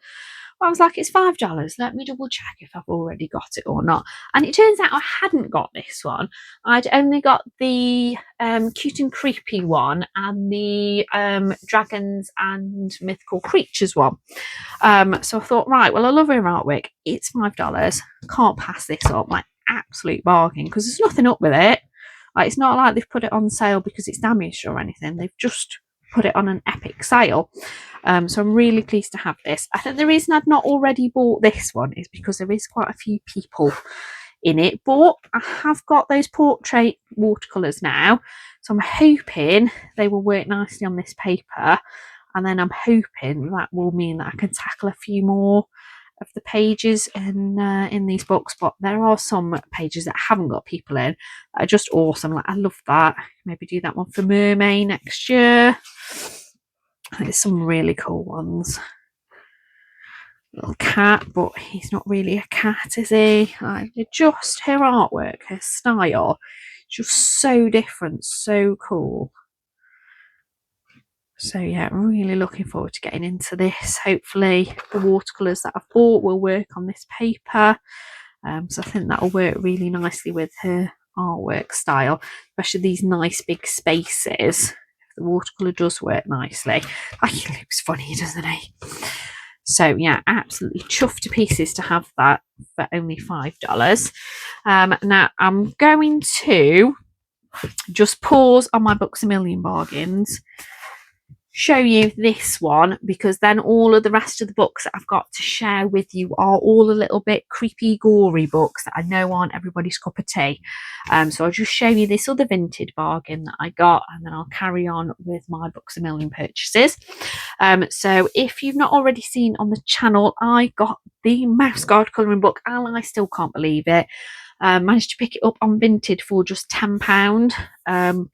I was like, it's $5. Let me double check if I've already got it or not. And it turns out I hadn't got this one. I'd only got the Cute and Creepy one and the Dragons and Mythical Creatures one. So I thought, right, well, I love her artwork. It's $5. Can't pass this up. My absolute bargain, because there's nothing up with it. Like, it's not like they've put it on sale because it's damaged or anything. They've just put it on an epic sale. So I'm really pleased to have this. I think the reason I'd not already bought this one is because there is quite a few people in it, but I have got those portrait watercolors now, so I'm hoping they will work nicely on this paper, and then I'm hoping that will mean that I can tackle a few more of the pages in these books. But there are some pages that haven't got people in that are just awesome. Like, I love that. Maybe do that one for Mermaid next year. There's some really cool ones. Little cat, but he's not really a cat, is he? Like, just her artwork, her style, just so different, so cool. So yeah, I'm really looking forward to getting into this. Hopefully the watercolours that I've bought will work on this paper. So I think that'll work really nicely with her artwork style, especially these nice big spaces. The watercolour does work nicely. He looks funny, doesn't he? So yeah, absolutely chuffed to pieces to have that for only $5. Now I'm going to just pause on my Books A Million bargains, show you this one, because then all of the rest of the books that I've got to share with you are all a little bit creepy, gory books that I know aren't everybody's cup of tea. So I'll just show you this other vintage bargain that I got, and then I'll carry on with my Books A Million purchases. So if you've not already seen on the channel, I got the Mouse Guard colouring book, and I still can't believe it. Managed to pick it up on Vinted for just £10,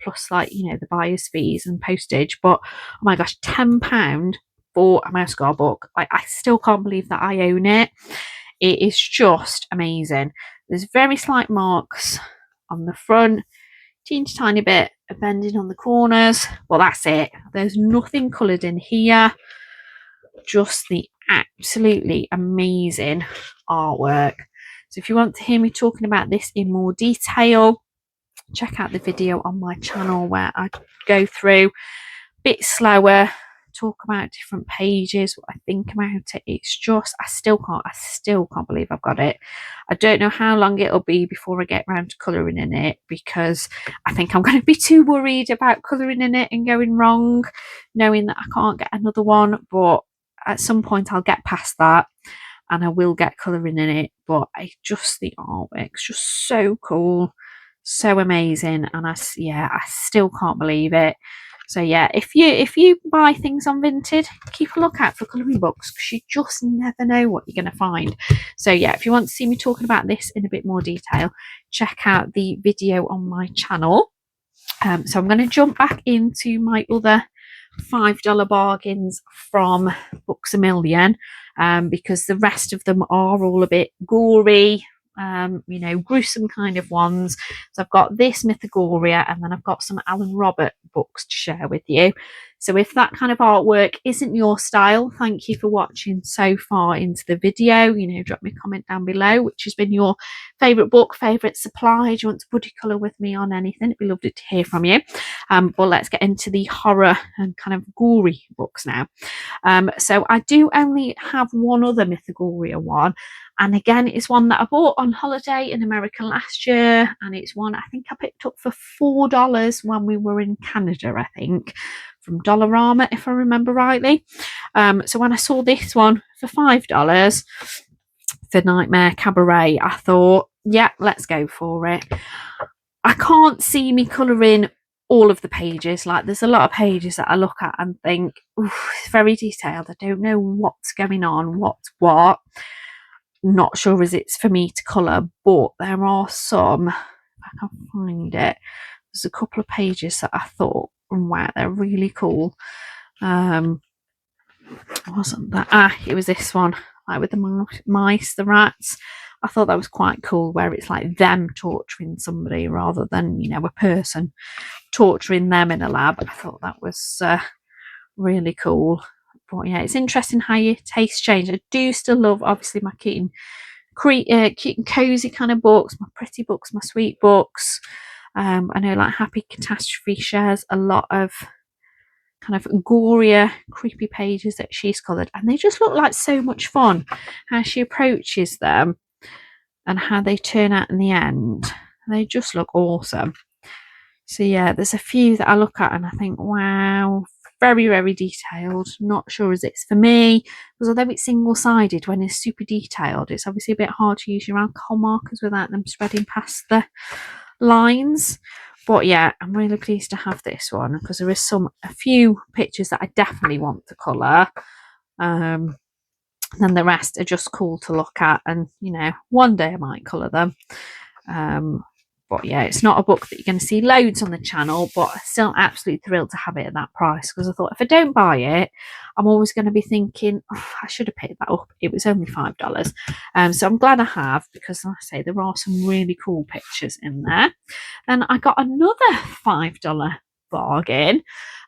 plus, like, you know, the buyer's fees and postage. But oh my gosh, £10 for a Mouse Guard book. Like, I still can't believe that I own it. It is just amazing. There's very slight marks on the front, teeny tiny bit of bending on the corners. Well, that's it. There's nothing coloured in here. Just the absolutely amazing artwork. So if you want to hear me talking about this in more detail, check out the video on my channel where I go through a bit slower, talk about different pages, what I think about it. It's just, I still can't believe I've got it. I don't know how long it'll be before I get around to colouring in it, because I think I'm going to be too worried about colouring in it and going wrong, knowing that I can't get another one. But at some point I'll get past that and I will get colouring in it. But the artwork's just so cool, so amazing, and I still can't believe it. So yeah, if you buy things on Vinted, keep a lookout for colouring books, because you just never know what you're going to find. So yeah, if you want to see me talking about this in a bit more detail, check out the video on my channel. So I'm going to jump back into my other $5 bargains from Books A Million, because the rest of them are all a bit gory, you know, gruesome kind of ones. So I've got this Mythagoria, and then I've got some Alan Robert books to share with you. So if that kind of artwork isn't your style, thank you for watching so far into the video. You know, drop me a comment down below which has been your favourite book, favourite supply. Do you want to buddy colour with me on anything? It'd be lovely to hear from you. But let's get into the horror and kind of gory books now. So I do only have one other Mythagoria one, and again, it's one that I bought on holiday in America last year, and it's one I think I picked up for $4 when we were in Canada, I think, from Dollarama, if I remember rightly. So when I saw this one for $5 for Nightmare Cabaret, I thought, yeah, let's go for it. I can't see me colouring all of the pages. Like, there's a lot of pages that I look at and think, it's very detailed. I don't know what's going on, what's what. Not sure as it's for me to colour, but there are some, if I can find it, there's a couple of pages that I thought, wow, they're really cool. Wasn't that? It was this one, like with the mice, the rats. I thought that was quite cool, where it's like them torturing somebody rather than, you know, a person torturing them in a lab. I thought that was really cool. But yeah, it's interesting how your tastes change. I do still love, obviously, my cute and cozy kind of books, my pretty books, my sweet books. I know like Happy Catastrophe shares a lot of kind of gorier, creepy pages that she's coloured, and they just look like so much fun. How she approaches them and how they turn out in the end. They just look awesome. So yeah, there's a few that I look at and I think, wow, very, very detailed. Not sure as it's for me, because although it's single-sided, when it's super detailed, it's obviously a bit hard to use your alcohol markers without them spreading past the lines. But yeah, I'm really pleased to have this one because there is a few pictures that I definitely want to colour. And then the rest are just cool to look at, and you know, one day I might colour them. But yeah, it's not a book that you're going to see loads on the channel, but I'm still absolutely thrilled to have it at that price, because I thought if I don't buy it, I'm always going to be thinking, oh, I should have picked that up. It was only $5. So I'm glad I have, because like I say, there are some really cool pictures in there. Then I got another $5 bargain,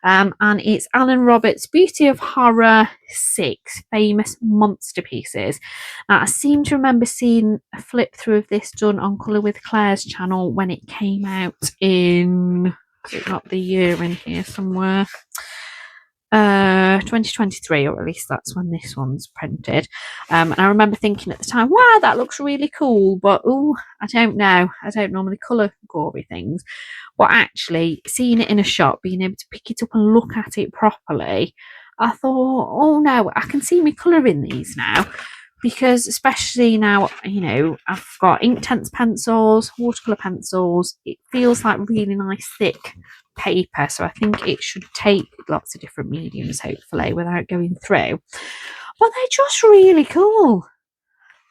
and it's Alan Roberts' Beauty of Horror 6 Famous Monster Pieces. Now, I seem to remember seeing a flip through of this done on Colour with Claire's channel when it came out in, is it got the year in here somewhere? 2023, or at least that's when this one's printed. And I remember thinking at the time, wow, that looks really cool, but oh, I don't know, I don't normally colour gory things. But actually seeing it in a shop, being able to pick it up and look at it properly, I thought, oh no, I can see me colouring these now. Because especially now, you know, I've got Inktense pencils, watercolour pencils. It feels like really nice thick paper, so I think it should take lots of different mediums, hopefully, without going through. But they're just really cool.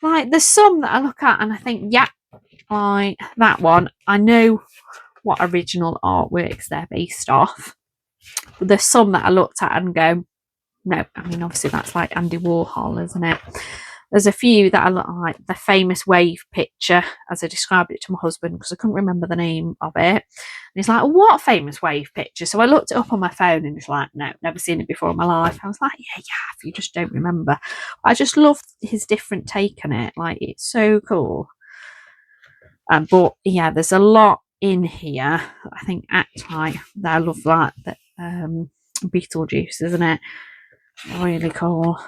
Like, there's some that I look at and I think, yeah, like that one, I know what original artworks they're based off. But there's some that I looked at and go, no, I mean, obviously that's like Andy Warhol, isn't it? There's a few that I look like the famous wave picture, as I described it to my husband, because I couldn't remember the name of it. And he's like, what famous wave picture? So I looked it up on my phone and he's like, no, never seen it before in my life. I was like, yeah, if you just don't remember. I just love his different take on it. Like, it's so cool. But yeah, there's a lot in here. I think act like I love that Beetlejuice, isn't it? Really cool.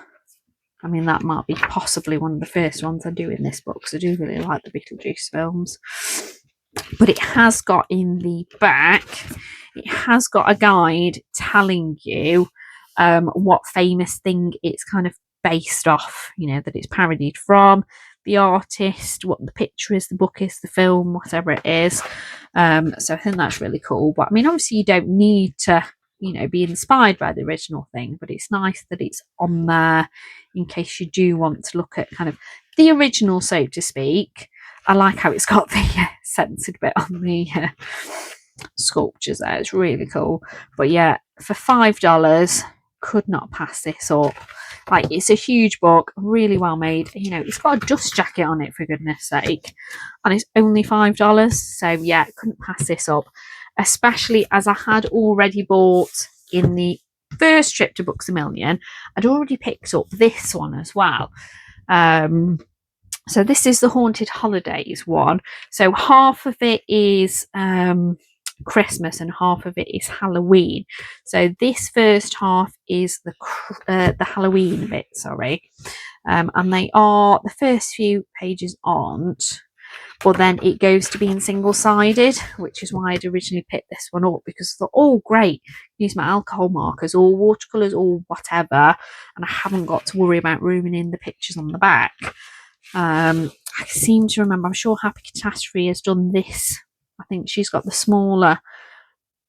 I mean, that might be possibly one of the first ones I do in this book, because I do really like the Beetlejuice films. But it has got in the back, it has got a guide telling you what famous thing it's kind of based off, you know, that it's parodied from, the artist, what the picture is, the book is, the film, whatever it is. So I think that's really cool. But I mean, obviously you don't need to, you know, be inspired by the original thing, but it's nice that it's on there in case you do want to look at kind of the original, so to speak. I like how it's got the censored bit on the sculptures there. It's really cool. But yeah, for $5, could not pass this up. Like, it's a huge book, really well made. You know, it's got a dust jacket on it, for goodness sake, and it's only $5. So yeah, couldn't pass this up, especially as I had already bought in the first trip to Books A Million. I'd already picked up this one as well. So this is the Haunted Holidays one. So half of it is Christmas and half of it is Halloween. So this first half is the Halloween bit, sorry. And they are, the first few pages aren't, but then it goes to being single-sided, which is why I'd originally picked this one up, because I thought, oh great, use my alcohol markers or watercolours or whatever, and I haven't got to worry about ruining the pictures on the back. I seem to remember, I'm sure Happy Catastrophe has done this. I think she's got the smaller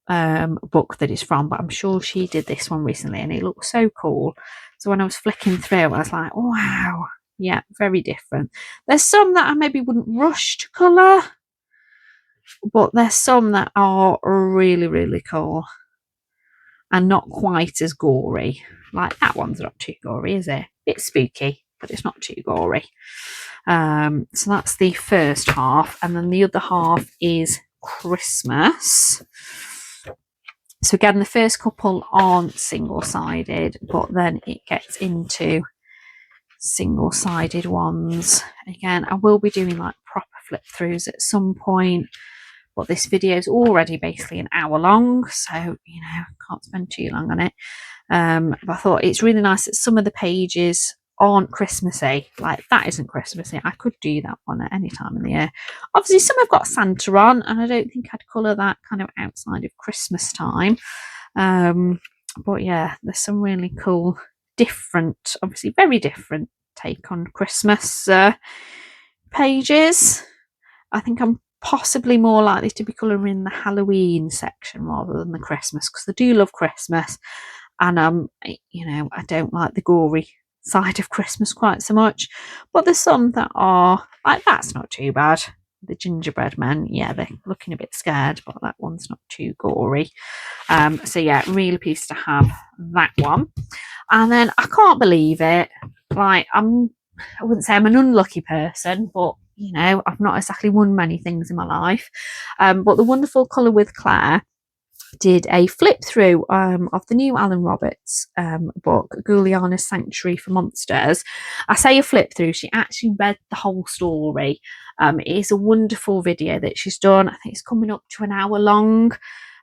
book that it's from, but I'm sure she did this one recently and it looks so cool. So when I was flicking through, I was like, wow, yeah, very different. There's some that I maybe wouldn't rush to colour, but there's some that are really, really cool and not quite as gory. Like, that one's not too gory, is it? Bit spooky, but it's not too gory. So that's the first half, and then the other half is Christmas. So again, the first couple aren't single-sided, but then it gets into single-sided ones. Again, I will be doing like proper flip throughs at some point, but this video is already basically an hour long, so you know, can't spend too long on it. But I thought it's really nice that some of the pages aren't Christmassy. Like, that isn't Christmassy. I could do that one at any time in the year. Obviously, some have got Santa on, and I don't think I'd colour that kind of outside of Christmas time. But yeah, there's some really cool, different, obviously very different take on Christmas pages. I think I'm possibly more likely to be colouring the Halloween section rather than the Christmas, because I do love Christmas, and you know, I don't like the gory side of Christmas quite so much. But there's some that are like, that's not too bad. The gingerbread men, yeah, they're looking a bit scared, but that one's not too gory. So yeah, really pleased to have that one. And then I can't believe it. Like, I wouldn't say I'm an unlucky person, but you know, I've not exactly won many things in my life. But the wonderful Colour with Claire did a flip through of the new Alan Roberts book, Juliana's Sanctuary for Monsters. I say a flip through, she actually read the whole story. It is a wonderful video that she's done. I think it's coming up to an hour long,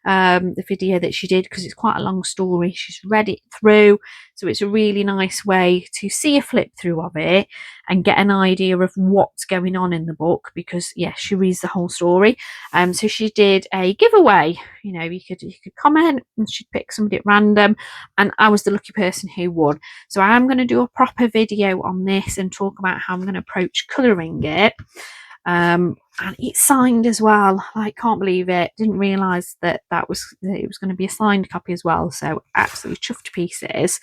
the video that she did, because it's quite a long story. She's read it through, so it's a really nice way to see a flip through of it and get an idea of what's going on in the book, because yes, she reads the whole story. So she did a giveaway. You know, you could comment and she'd pick somebody at random, and I was the lucky person who won. So I am going to do a proper video on this and talk about how I'm going to approach colouring it. And it's signed as well. I can't believe it. Didn't realise that it was going to be a signed copy as well. So absolutely chuffed to pieces.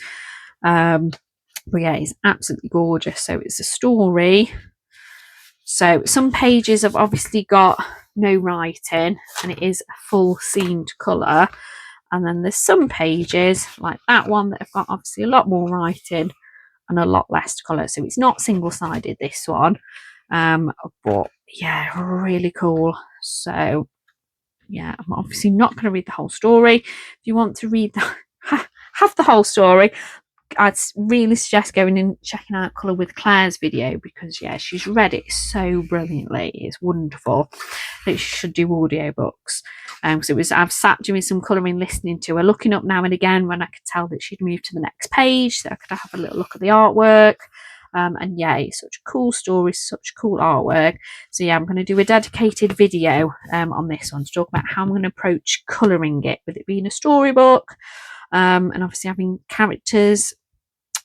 But yeah, it's absolutely gorgeous. So it's a story. So some pages have obviously got no writing, and it is a full scened colour. And then there's some pages like that one that have got obviously a lot more writing and a lot less colour. So it's not single-sided, this one. But yeah, really cool. So yeah, I'm obviously not going to read the whole story. If you want to read have the whole story, I'd really suggest going and checking out Colour with Claire's video, because yeah, she's read it so brilliantly. It's wonderful. I think she should do audiobooks. So I've sat doing some colouring, listening to her, looking up now and again when I could tell that she'd moved to the next page, so I could have a little look at the artwork. And yeah, it's such a cool story, such cool artwork. So yeah, I'm going to do a dedicated video on this one to talk about how I'm going to approach colouring it, with it being a storybook, and obviously having characters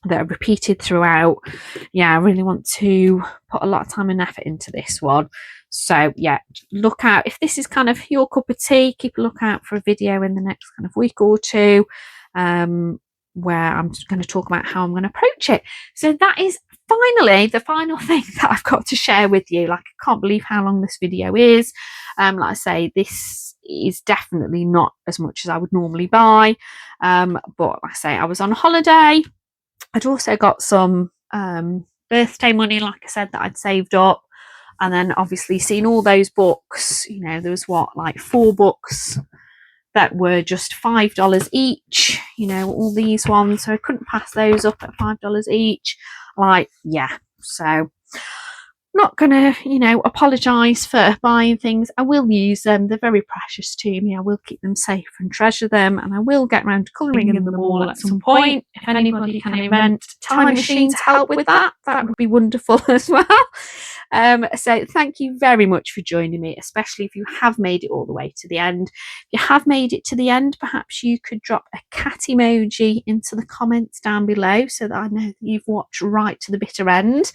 that are repeated throughout. Yeah, I really want to put a lot of time and effort into this one. So yeah, look out. If this is kind of your cup of tea, keep a lookout for a video in the next kind of week or two, where I'm just going to talk about how I'm going to approach it. So that is finally the final thing that I've got to share with you. Like, I can't believe how long this video is. Like I say, this is definitely not as much as I would normally buy. But like I say, I was on holiday. I'd also got some birthday money, like I said, that I'd saved up. And then obviously seeing all those books, you know, there was like 4 books that were just $5 each, you know, all these ones. So I couldn't pass those up at $5 each. Like, yeah, so not gonna, you know, apologise for buying things. I will use them. They're very precious to me. I will keep them safe and treasure them, and I will get around to colouring in them all at some point. If anybody can invent a time machine to help with that, that would be wonderful as well. So thank you very much for joining me, especially if you have made it all the way to the end. If you have made it to the end, perhaps you could drop a cat emoji into the comments down below so that I know that you've watched right to the bitter end.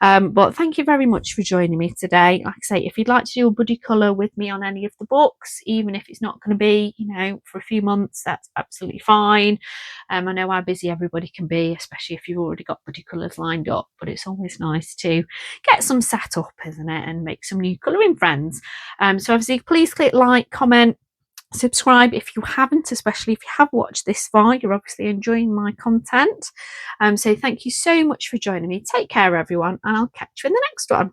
But thank you very much for joining me today. Like I say, if you'd like to do a buddy colour with me on any of the books, even if it's not going to be, you know, for a few months, that's absolutely fine. I know how busy everybody can be, especially if you've already got buddy colours lined up, but it's always nice to get some set up, isn't it, and make some new colouring friends. So obviously, please click like, comment, subscribe if you haven't, especially if you have watched this far. You're obviously enjoying my content. So thank you so much for joining me. Take care, everyone, and I'll catch you in the next one.